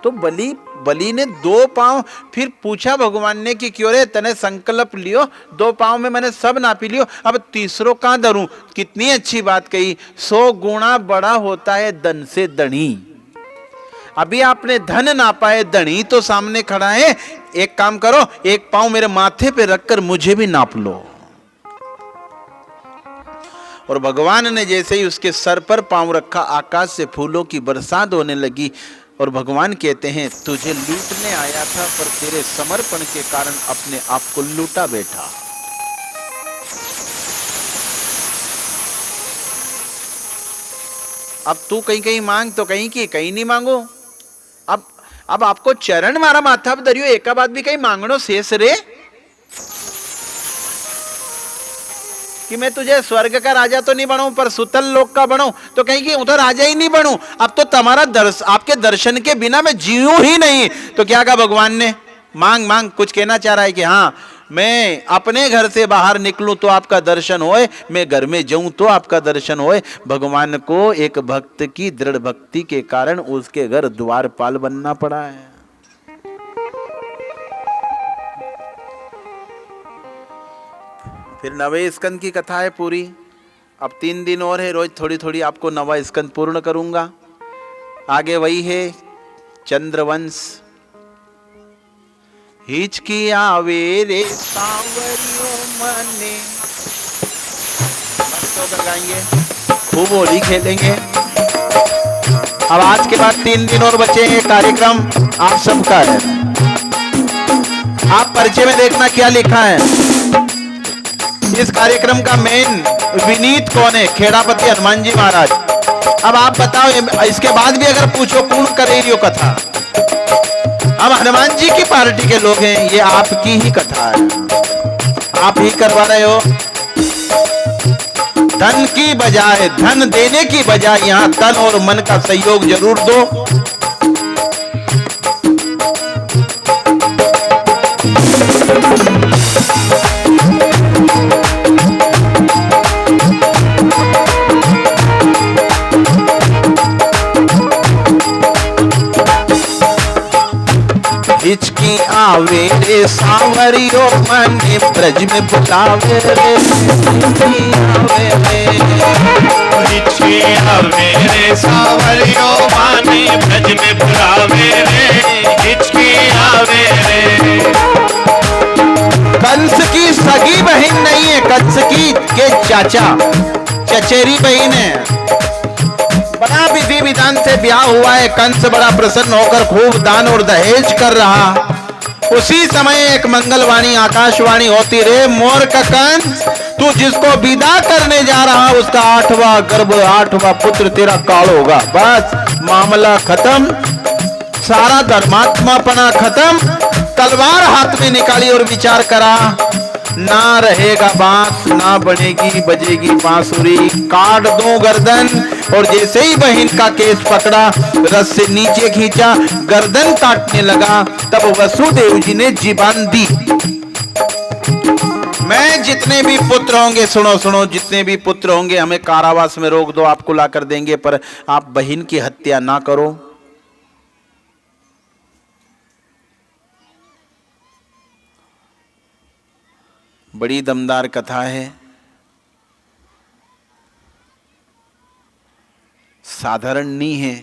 तो बलि ने 2 पांव फिर पूछा भगवान ने कि क्यों रे, तने संकल्प लियो, 2 पांव में मैंने सब नापी लियो, अब तीसरो कहां धरूं? कितनी अच्छी बात कही। 100 गुना बड़ा होता है धन से धनी। अभी आपने धन नापा है, धनी तो सामने खड़ा है। एक काम करो, 1 पांव मेरे माथे पे रखकर मुझे भी नाप लो। और भगवान ने जैसे ही उसके सर पर पांव रखा, आकाश से फूलों की बरसात होने लगी। और भगवान कहते हैं, तुझे लूटने आया था पर तेरे समर्पण के कारण अपने आप को लूटा बैठा। अब तू कहीं कहीं मांग तो कहीं की कहीं नहीं मांगो। अब आपको चरण मारा माथा धरियो, एक बात भी कहीं मांगनो शेष रे कि मैं तुझे स्वर्ग का राजा तो नहीं बनूं पर सुतल लोक का बनूं, तो कहीं कि उधर राजा ही नहीं बनूं। अब तो तुम्हारा आपके दर्शन के बिना मैं जीऊं ही नहीं। तो क्या कहा भगवान ने? मांग। कुछ कहना चाह रहा है कि हाँ, मैं अपने घर से बाहर निकलूं तो आपका दर्शन होए, मैं घर में जाऊं तो आपका दर्शन होए। भगवान को एक भक्त की दृढ़ भक्ति के कारण उसके घर द्वारपाल बनना पड़ा है। फिर नवे स्कंद की कथा है पूरी। अब 3 दिन और है, रोज थोड़ी थोड़ी आपको नवा स्कंद पूर्ण करूंगा। आगे वही है चंद्रवंश। हिचकी आवे रे सांवरियो मने, मस्त होकर गाएंगे, खूब होली खेलेंगे। अब आज के बाद 3 दिन और बचे हैं। कार्यक्रम आप सबका है। आप परिचय में देखना क्या लिखा है। इस कार्यक्रम का मेन विनीत कौन है? खेड़ापति हनुमान जी महाराज। अब आप बताओ, इसके बाद भी अगर पूछो कौन करे रही हो कथा, हम हनुमान जी की पार्टी के लोग हैं, ये आपकी ही कथा है, आप ही करवा रहे हो। धन की बजाय, धन देने की बजाय यहाँ तन और मन का सहयोग जरूर दो। हिचकी आवे रे सांवरियो मन ब्रज में बुलावे रे, हिचकी आवे रे, हिचकी आवे रे सांवरियो माने ब्रज में बुलावे रे, हिचकी आवे रे। कंस की सगी बहन नहीं है, कंस की के चाचा चचेरी बहन है। बड़ा विधि विधान से ब्याह हुआ है। कंस बड़ा प्रसन्न होकर खूब दान और दहेज कर रहा। उसी समय एक मंगलवाणी आकाशवाणी होती रे, मूर्ख कंस, तू जिसको विदा करने जा रहा उसका 8वां गर्भ 8वां पुत्र तेरा काल होगा। बस मामला खत्म, सारा धर्मात्मापना खत्म। तलवार हाथ में निकाली और विचार करा, ना रहेगा बांस, ना बनेगी बजेगी बांसुरी, काट दूं गर्दन। और जैसे ही बहन का केस पकड़ा, रस से नीचे खींचा, गर्दन काटने लगा, तब वसुदेव जी ने जीवान दी। मैं जितने भी पुत्र होंगे, सुनो सुनो, जितने भी पुत्र होंगे हमें कारावास में रोक दो, आपको ला कर देंगे, पर आप बहन की हत्या ना करो। बड़ी दमदार कथा है, साधारण नहीं है।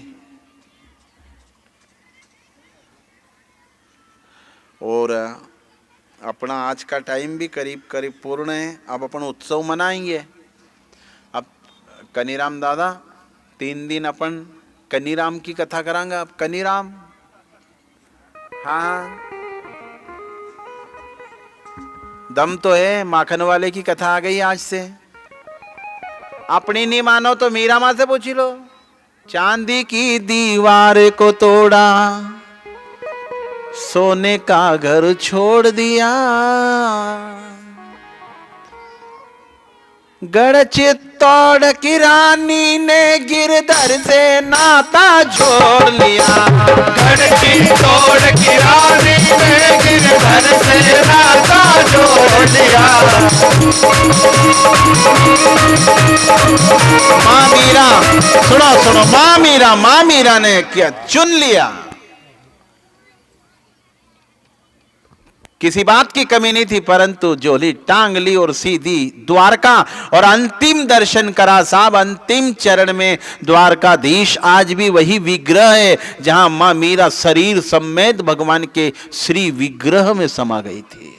और अपना आज का टाइम भी करीब करीब पूर्ण है। अब अपन उत्सव मनाएंगे। अब कनीराम दादा 3 दिन अपन कनीराम की कथा करांगे। अब कनीराम, हाँ दम तो है। माखन वाले की कथा आ गई आज से। अपनी नहीं मानो तो मीरा माँ से पूछ लो। चांदी की दीवार को तोड़ा, सोने का घर छोड़ दिया, गढ़ चित्तौड़ की रानी ने गिरधर से नाता जोड़ लिया। गढ़ चित्तौड़ की रानी ने गिरधर से नाता जोड़ लिया। माँ मीरा, सुनो सुनो, माँ मीरा ने क्या चुन लिया। किसी बात की कमी नहीं थी, परंतु जोली टांग ली और सीधी द्वारका। और अंतिम दर्शन करा साहब, अंतिम चरण में द्वारकाधीश आज भी वही विग्रह है जहां मां मीरा शरीर समेत भगवान के श्री विग्रह में समा गई थी।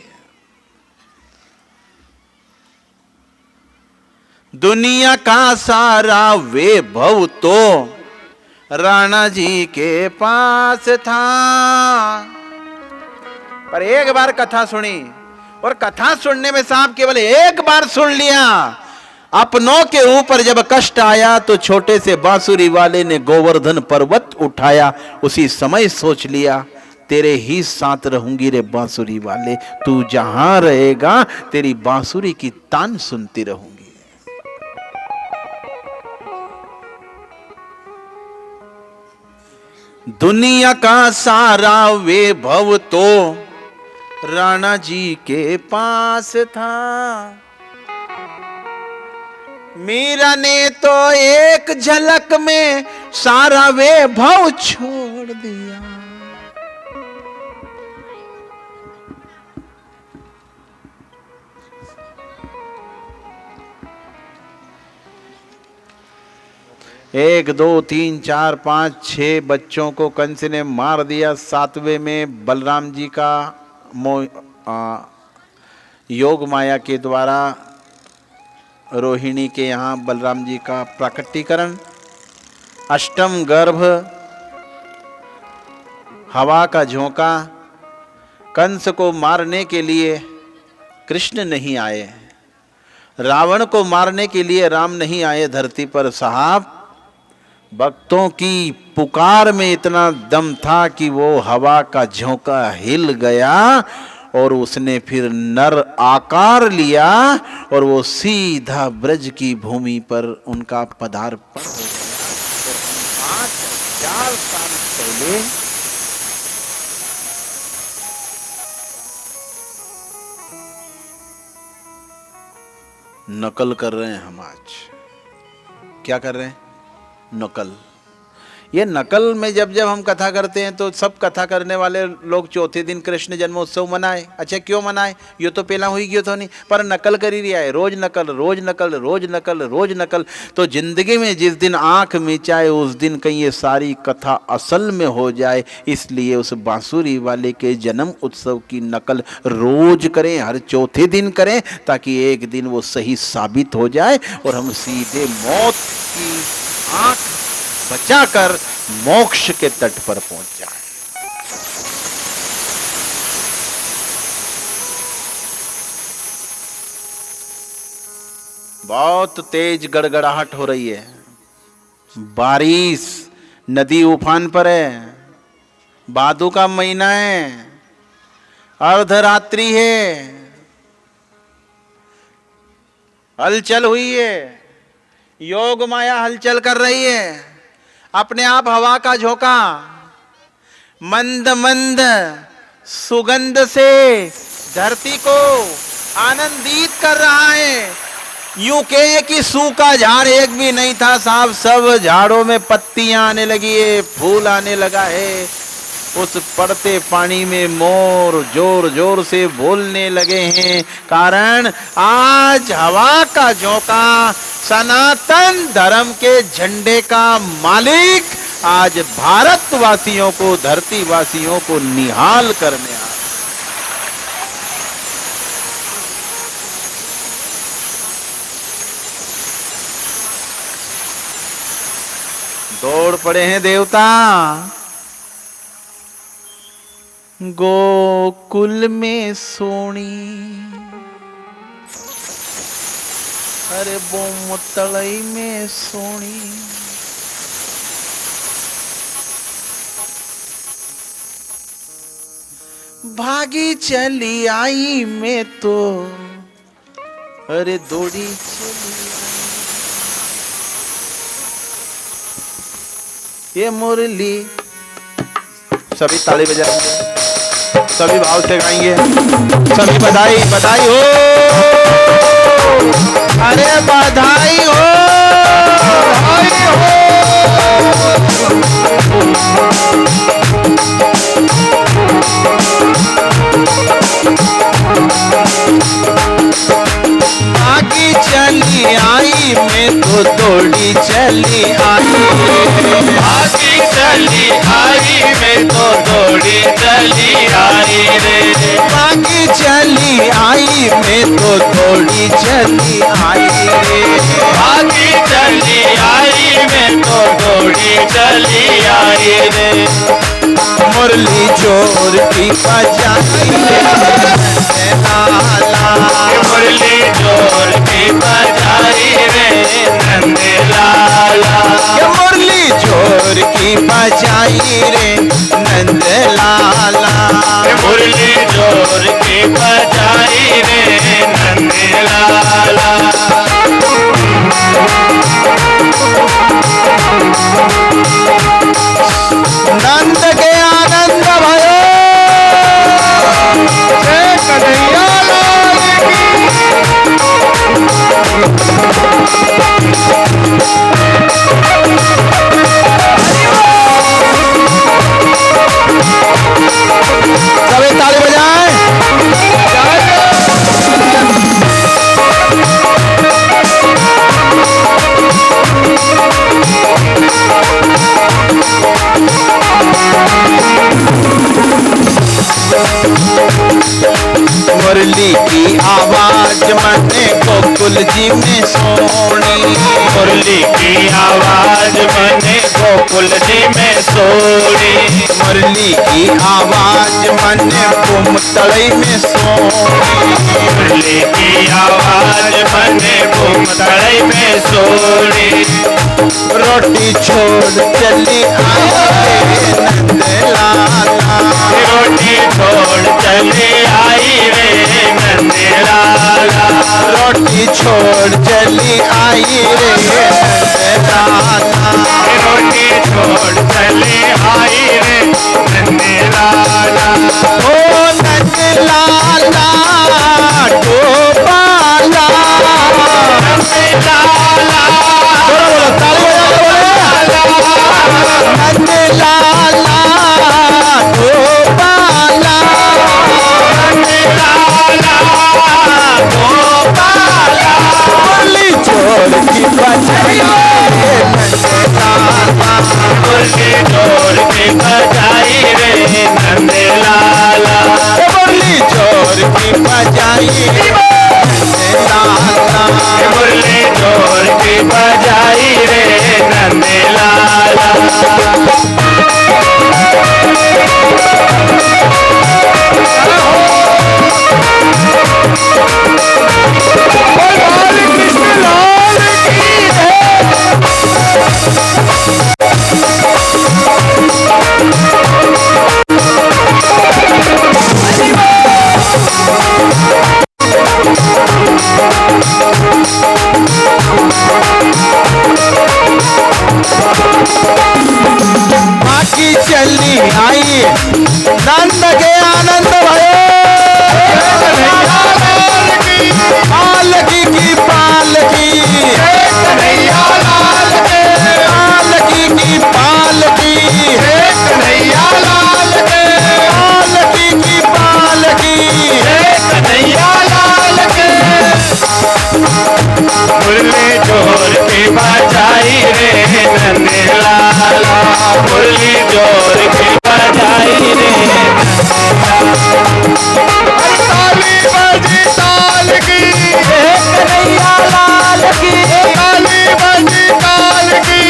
दुनिया का सारा वैभव तो राणा जी के पास था, पर एक बार कथा सुनी, और कथा सुनने में साहब केवल एक बार सुन लिया। अपनों के ऊपर जब कष्ट आया तो छोटे से बांसुरी वाले ने गोवर्धन पर्वत उठाया। उसी समय सोच लिया, तेरे ही साथ रहूंगी रे बांसुरी वाले, तू जहां रहेगा तेरी बांसुरी की तान सुनती रहूंगी। दुनिया का सारा वैभव तो राणा जी के पास था, मीरा ने तो एक झलक में सारा वैभव छोड़ दिया। एक, 2, 3, 4, 5, 6 बच्चों को कंस ने मार दिया। 7वें में बलराम जी का योग माया के द्वारा रोहिणी के यहाँ बलराम जी का प्राकटीकरण। 8म गर्भ, हवा का झोंका। कंस को मारने के लिए कृष्ण नहीं आए, रावण को मारने के लिए राम नहीं आए धरती पर साहब। भक्तों की पुकार में इतना दम था कि वो हवा का झोंका हिल गया और उसने फिर नर आकार लिया और वो सीधा ब्रज की भूमि पर उनका पदार्पण हो गया। और 5000 साल पहले नकल कर रहे हैं हम आज। क्या कर रहे हैं? नकल। ये नकल में जब जब हम कथा करते हैं तो सब कथा करने वाले लोग चौथे दिन कृष्ण जन्मोत्सव मनाए। अच्छा क्यों मनाए? ये तो पहला हुई गयो तो नहीं, पर नकल कर ही रहा है। रोज नकल, रोज नकल, रोज नकल, रोज नकल। तो जिंदगी में जिस दिन आंख मिचाए उस दिन कहीं ये सारी कथा असल में हो जाए, इसलिए उस बांसुरी वाले के जन्म उत्सव की नकल रोज करें, हर चौथे दिन करें, ताकि एक दिन वो सही साबित हो जाए और हम सीधे मौत की आंख बचाकर मोक्ष के तट पर पहुंच जाए। बहुत तेज गड़गड़ाहट हो रही है, बारिश, नदी उफान पर है, भादों का महीना है, अर्धरात्रि है, हलचल हुई है, योग माया हलचल कर रही है। अपने आप हवा का झोंका मंद मंद सुगंध से धरती को आनंदित कर रहा है। यूं कहे कि सूखा झाड़ एक भी नहीं था साहब, सब झाड़ों में पत्तियां आने लगी है, फूल आने लगा है। उस पड़ते पानी में मोर जोर जोर से बोलने लगे हैं, कारण आज हवा का झोंका सनातन धर्म के झंडे का मालिक आज भारतवासियों को, धरती वासियों को निहाल करने आया। दौड़ पड़े हैं देवता। गोकुल में सोनी, अरे बोमतलई में सोनी, भागी चली आई मैं तो, अरे दौड़ी चली आई। ये मुरली, सभी ताली बजाएंगे, सभी भाव से गाएंगे, सभी बधाई बधाई हो, अरे बधाई हो, बधाई हो। आगे चली आई मैं तो दौड़ी चली आई, आगे चली आई मैं तो दौड़ी चली आई रे, आगे चली आई मैं तो दौड़ी चली आई रे, आगे चली आई मैं तो दौड़ी चली आई रे। मुरली जोर की बजाई रे लाला, मुरली जोर की बजाई रे नंद लाला, मुरली जोर की बजाई रे नंद लाला, मुरली जोर की बजाई रे नंद लाला। नंद के आनंद भयो, जय कन्हैया लाल की। सभी ताली बजाएं। मुरली की आवाज मने गोकुल जी में सोनी, मुरली की आवाज मने गोकुल जी में सोनी, मुरली की आवाज मने बुमतलई में सोनी, मुरली की आवाज मने बुमतलई में सोनी। रोटी छोड़ चली आई नंद लाला, रोटी छोड़ चली आई लाला रोटी छोड़ चली आई रे नंदलाला रोटी छोड़ चले आई रे नन्हे लाला ओ नंदलाला गोपाला नन्हे लाला बोलो ताली बजा के बोलो नंदलाला गोपाला नन्हे लाला गोपाला बोली छोड़ की बजाई नंदलाला मुर्गी जोड़ के बजाई रे नन्हे लाला बोली छोड़ की बजाई नंदलाला मुरली जोड़ के बजाई रे नन्हे लाला माँ की चली आई नंद के आनंद भयो पालकी की पालकी कन्हैया लाल के पालकी की पालकी कन्हैया लाल के पालकी की पालकी कन्हैया लाल के मुरली जोड़ के बजाई रे नन्हे लाला मुरली जोड़ के बजाई रे ताली बजी ताल की कन्हैया लाल की ताली बजी ताल की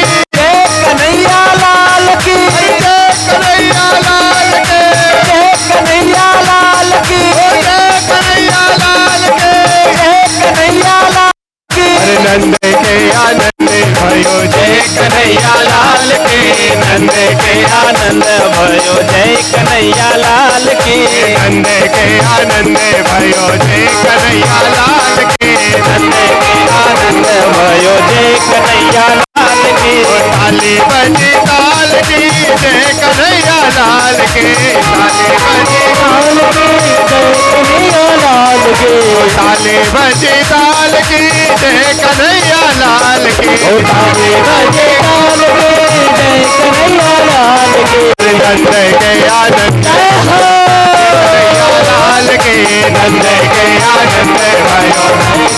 कन्हैया लाल की कन्हैया लाल के कन्हैया लाल की कन्हैया लाल के कन्हैया लाल की अरे नंद के आनंद भयो जय कन्हैया लाल के नंद के आनंद भयो जय कन्हैया लाल के नंद के आनंद भयो जय कन्हैया लाल के नंद के आनंद भयो जय कन्हैया लाल के ताली बजी ताल की जय कन्हैया लाल के ताली बजी ताल की जय कन्हैया लाल के ताली बजी ताल की जय कन्हैया लाल के ताली बजी ताल की जय कन्हैया लाल के नंद के आनंद कन्हैया लाल के नंद के आनंद भयो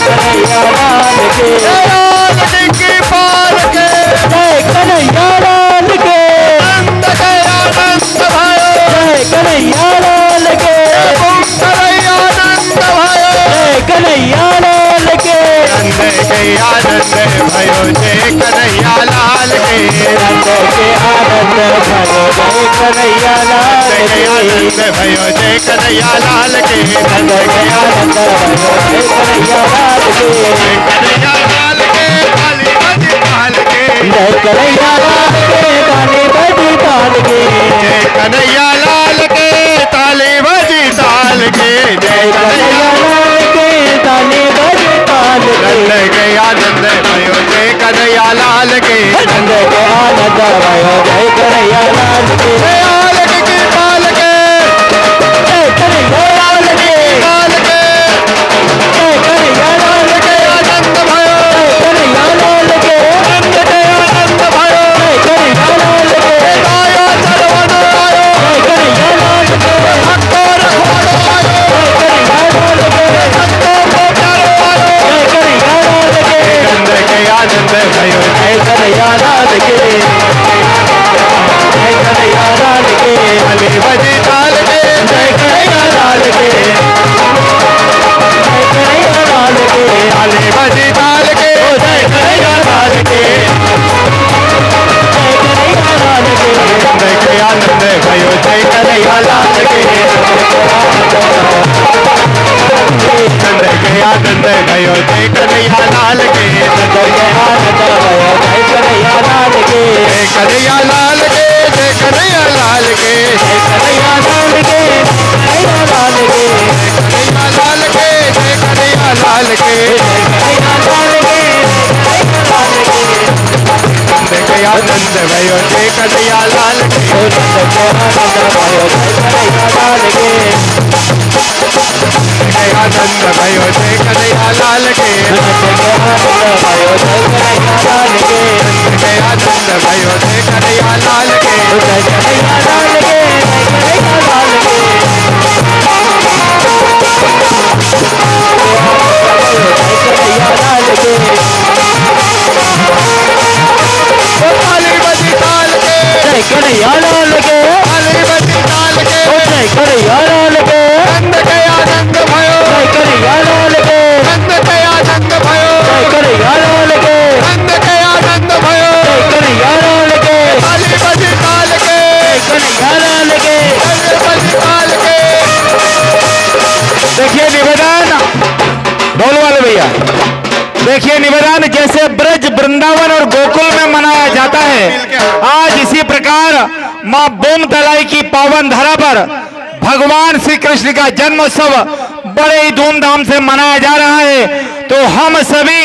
कन्हैया लाल के लाल की पाल के जय कन्हैया लाल के नंद के आनंद भयो जय कन्हैया लाल के कन्हैया आनंद भयो जय कन्हैया लाल के नंद के आनंद भयो जय कन्हैया लाल के नंद के आनंद भयो जय कन्हैया लाल के आनंद भयो जय कन्हैया लाल के नंद के आनंद भयो जय कन्हैया लाल के कन्हैया लाल के ताली बजी ताल के जय कन्हैया लाल के ताली बजी ताल के जय कन्हैया लाल के ताली बजी ताल के जय कन्हैया लाल के ताली बजी ताल के नंद के आनंद भयो जय कन्हैया लाल के नंद के आनंद भयो जय कन्हैया लाल के लाल की पाल के जय कन्हैया लाल के पाल के जय कन्हैया लाल के आनंद भयो जय कन्हैया लाल के नंद के आनंद भयो जय कन्हैया लाल के गाया चरवन आयो जय कन्हैया लाल के भक्तो रखवाड़ो आयो जय कन्हैया लाल के भक्तो को प्यारो आयो जय कन्हैया लाल के नंद के आनंद भयो जय कन्हैया लाल के जय कन्हैया लाल के हले बजी ताल के जय कन्हैया लाल के जय कन्हैया लाल के हले बजी ताल के जय कन्हैया लाल के जय कन्हैया लाल के नंद के आनंद भयो जय कन्हैया लाल के नंद के आनंद भयो जय कन्हैया लाल के नंद के आनंद भयो जय कन्हैया लाल के जय कन्हैया लाल के जय कन्हैया लाल के जय कन्हैया लाल के कन्हैया लाल के कन्हैया लाल के जय कन्हैया लाल के आनंद भयो जय कन्हैया लाल के कन्हैया लाल के कन्हैया लाल के नंद के आनंद भयो कन्हैया लाल के नंद के आनंद भयो कन्हैया लाल के नंद के आनंद भयो कन्हैया लाल के काली बजी काल के कन्हैया लाल के काली बजी काल के। देखिए निवेदन बोल वाले भैया, देखिए निवेदन जैसे ब्रज वृंदावन और गोकुल में मनाया जाता है, आज इसी प्रकार मां बोम तलाई की पावन धरा पर भगवान श्री कृष्ण का जन्मोत्सव बड़े ही धूमधाम से मनाया जा रहा है। तो हम सभी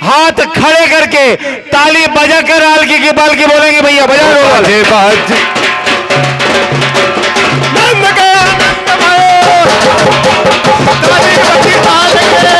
हाथ खड़े करके ताली बजाकर आलकी की पालकी बोलेंगे। भैया बजा लो। नंद के आनंद भयो काली बजी काल के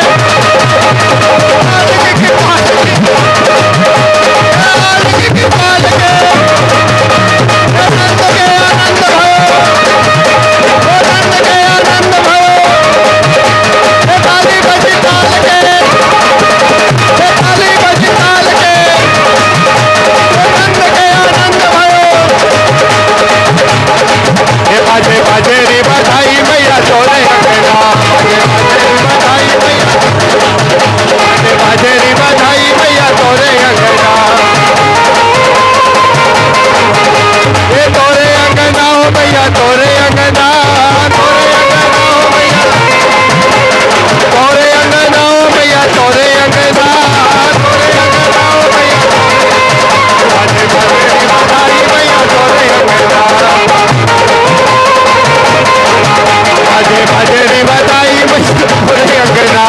बाजेरी बधाई भैया तोरे अंगना बाजेरी बधाई भैया तोरे अंगना ये तोरे अंगना हो भैया तोरे अंगना हो भैया ये तोरे अंगना हो भैया तोरे अंगना हो भैया बाजेरी बधाई भैया तोरे अंगना।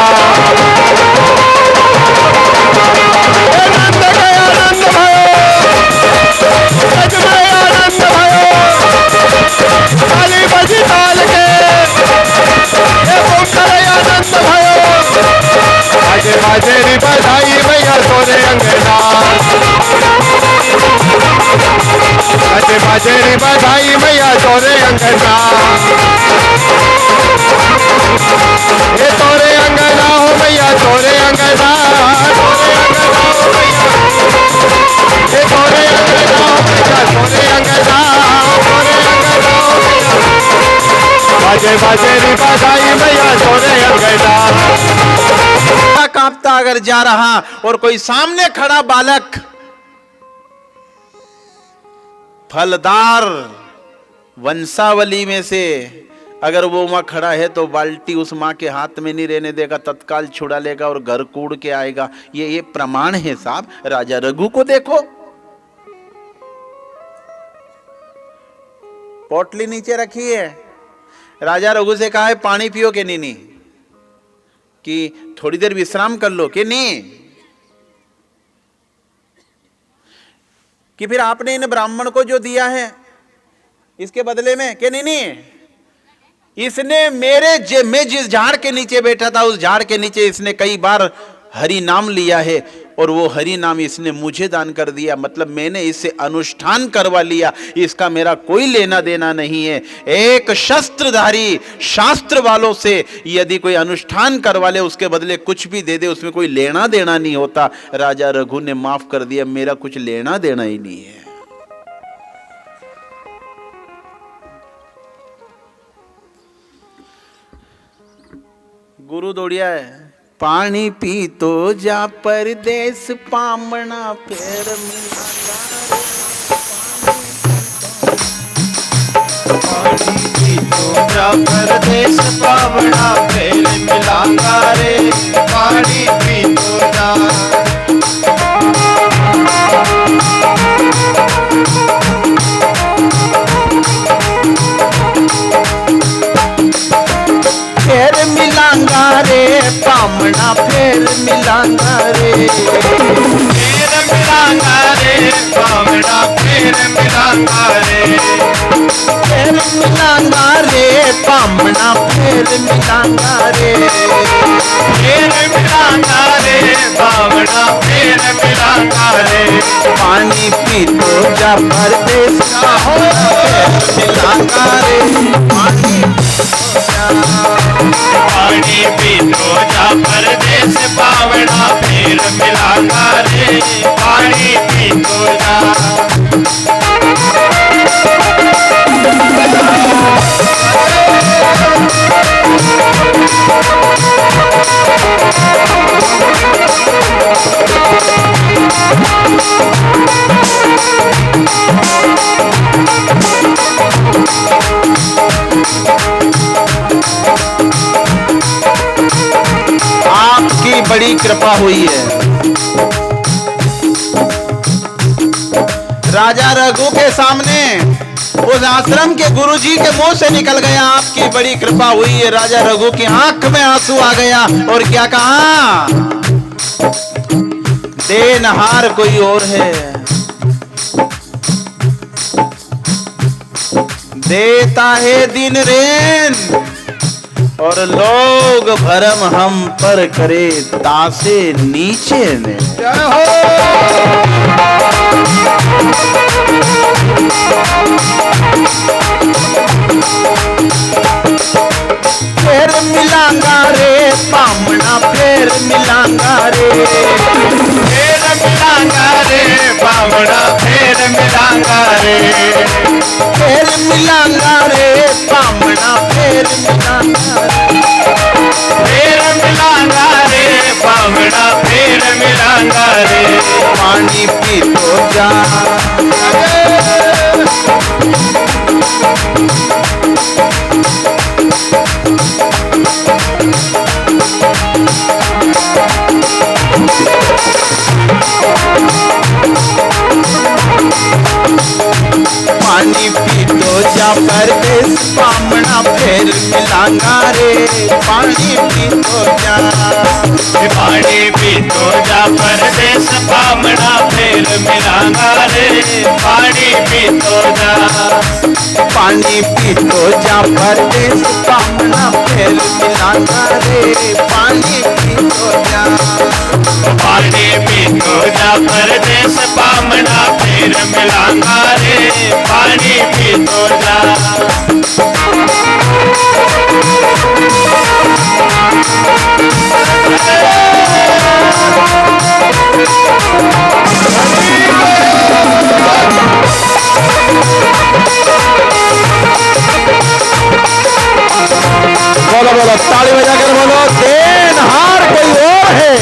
कांपता अगर जा रहा और कोई सामने खड़ा बालक फलदार वंशावली में से अगर वो मां खड़ा है तो बाल्टी उस मां के हाथ में नहीं रहने देगा, तत्काल छुड़ा लेगा और घर कूड़ के आएगा। ये प्रमाण है साहब। राजा रघु को देखो, पोटली नीचे रखी है, राजा रघु से कहा है पानी पियो के नहीं कि थोड़ी देर विश्राम कर लो कि नहीं, कि फिर आपने इन ब्राह्मण को जो दिया है इसके बदले में कि नहीं, इसने मैं जिस झाड़ के नीचे बैठा था उस झाड़ के नीचे इसने कई बार हरि नाम लिया है और वो हरि नाम इसने मुझे दान कर दिया, मतलब मैंने इससे अनुष्ठान करवा लिया, इसका मेरा कोई लेना देना नहीं है। एक शस्त्रधारी शास्त्र वालों से यदि कोई अनुष्ठान करवा ले उसके बदले कुछ भी दे दे, उसमें कोई लेना देना नहीं होता। राजा रघु ने माफ कर दिया, मेरा कुछ लेना देना ही नहीं है। गुरु दौड़िया है, पानी पी तो जा परदेस पामना फेर मिला, पानी पी तो जा परदेस पावना फेर मिलांगा रे, पानी पी तो जा फेर मिलांगा रे पामना फेर मिलांगा रे, फेर मिलांगा रे बावड़ा फेर मिलांगा रे फेर मिलांगा रे बामना फेर मिलांगा रे फेर मिलांगा रे बावड़ा फेर मिलांगा रे पानी पी तो जा परदेस का हो फेर मिलांगा रे पानी पी तो जा परदेस बावड़ा फेर मिलांगा रे पानी पी तो जा आपकी बड़ी कृपा हुई है। राजा रघु के सामने उस आश्रम के गुरुजी के मुंह से निकल गया, आपकी बड़ी कृपा हुई है। राजा रघु की आंख में आंसू आ गया और क्या कहा, देनहार कोई और है, देता है दिन रेन और लोग भरम हम पर करे दासे नीचे ने। फेर मिलांगा रे बामना फेर मिलांगा रे फेर मिलांगा रे बावड़ा फेर मिलांगा रे फेर मिलांगा रे बामना फेर मिलांगा रे फेर मिलांगा रे बावड़ा फेर मिलांगा रे पानी पी तो जा पानी पी तो जा परदेस बामना फेर मिलांगा रे पानी पी तो जा पानी पी तो जा परदेस बामना फेर मिलांगा रे पानी पी तो जा पानी पी तो जा परदेस बामना फेर मिलांगा रे पानी पी तो जा पानी पी तो जा परदेस बामना फेर मिलांगा रे पानी पी तो जा बोलो बोलो ताली बजाकर बोलो, देनहार कोई और है।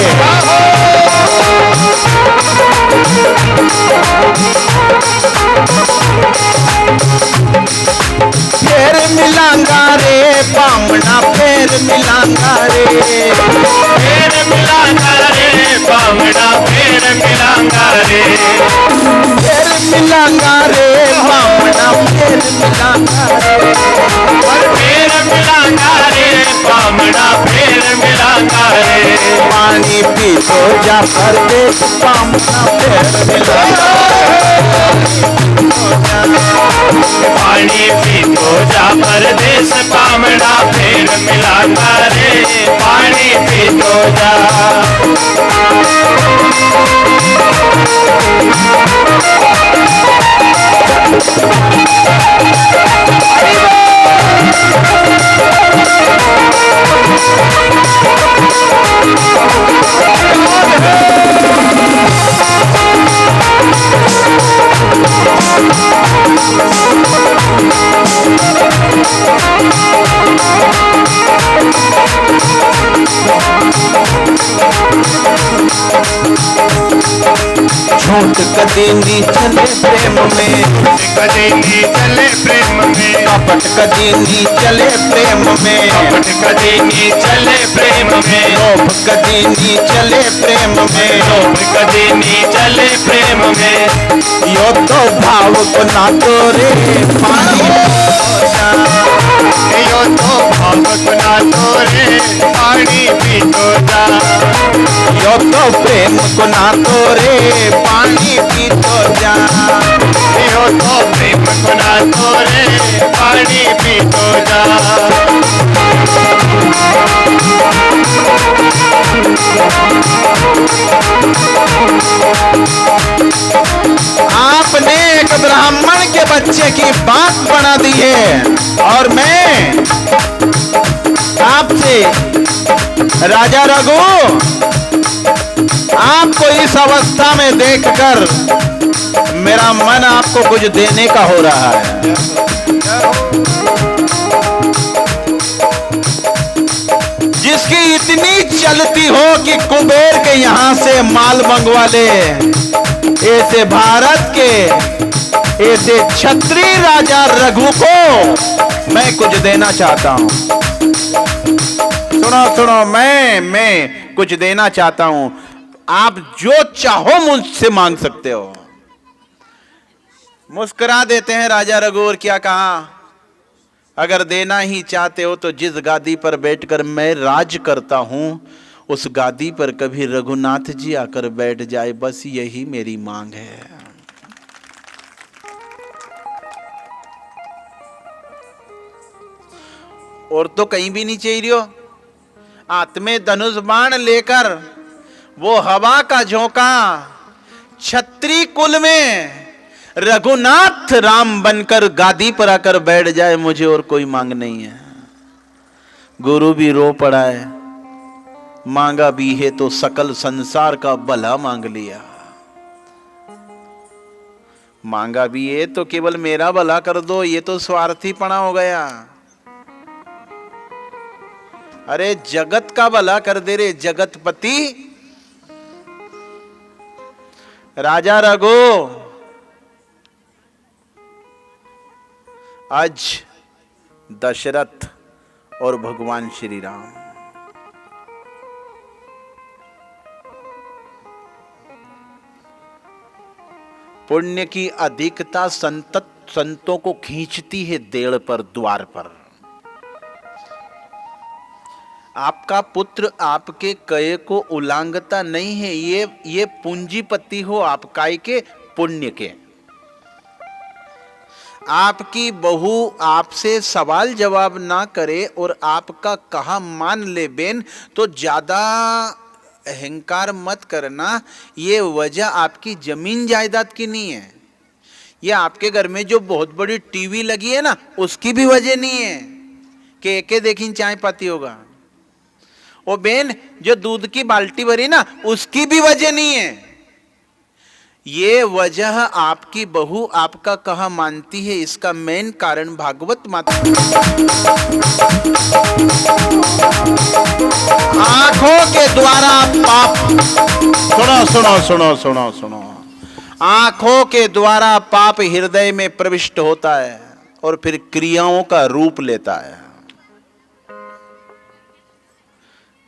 फेर मिलांगा रे बामना फेर मिलांगा रे फेर मिलांगा रे बामना फेर मिलांगा रे फेर मिलांगा रे बामना फेर मिलांगा रे फेर मिलांगा रे बामना फेर मिलांगा रे पानी पी तो जा परदेस बामना फेर मिलांगा पानी पी तो जा परदेस बामना फेर मिलांगा रे पानी पी तो जा झूठ कदी नी चले प्रेम में, कदी नी चले प्रेम में, कपट कदी नी चले प्रेम में, कपट कदी नी चले प्रेम में, लोभ कदी नी चले प्रेम में, लोभ कदी नी चले प्रेम में, यो तो भाव को ना तो रे पानी यो तो राम गुना तोरे पानी पी तो जा। यो तो प्रेम गुना तोरे पानी पी तो जा। यो तो प्रेम गुना तोरे पानी पी तो जा। आपने एक ब्राह्मण के बच्चे की बात बना दी है और मैं आपसे राजा रघु आपको इस अवस्था में देखकर मेरा मन आपको कुछ देने का हो रहा है। जिसकी इतनी चलती हो कि कुबेर के यहां से माल मंगवा ले, ऐसे भारत के ऐसे क्षत्रिय राजा रघु को मैं कुछ देना चाहता हूं। सुनो सुनो, मैं कुछ देना चाहता हूं। आप जो चाहो मुझसे मांग सकते हो। मुस्कुरा देते हैं राजा रघु और क्या कहा, अगर देना ही चाहते हो तो जिस गादी पर बैठकर मैं राज करता हूं उस गादी पर कभी रघुनाथ जी आकर बैठ जाए, बस यही मेरी मांग है। और तो कहीं भी नहीं चाहिए हो। आत्मे धनुष बाण लेकर वो हवा का झोंका छत्री कुल में रघुनाथ राम बनकर गादी पर आकर बैठ जाए, मुझे और कोई मांग नहीं है। गुरु भी रो पड़ा है, मांगा भी है तो सकल संसार का भला मांग लिया। मांगा भी है तो केवल मेरा भला कर दो, ये तो स्वार्थीपना हो गया। अरे जगत का भला कर दे रे जगतपति। राजा रघु आज दशरथ और भगवान श्री राम पुण्य की अधिकता संतों को खींचती है देड़ पर, द्वार पर। आपका पुत्र आपके कहे को उल्लंघता नहीं है, ये पूंजीपति हो आप काय के पुण्य के। आपकी बहू आपसे सवाल जवाब ना करे और आपका कहा मान ले बेन, तो ज्यादा अहंकार मत करना। ये वजह आपकी जमीन जायदाद की नहीं है, ये आपके घर में जो बहुत बड़ी टीवी लगी है ना उसकी भी वजह नहीं है कि एके देखी चाय पाती होगा। ओ बेन जो दूध की बाल्टी भरी ना उसकी भी वजह नहीं है। ये वजह आपकी बहू आपका कहा मानती है, इसका मेन कारण भागवत माता। आंखों के द्वारा पाप, सुनो सुनो सुनो सुनो सुनो, आंखों के द्वारा पाप हृदय में प्रविष्ट होता है और फिर क्रियाओं का रूप लेता है।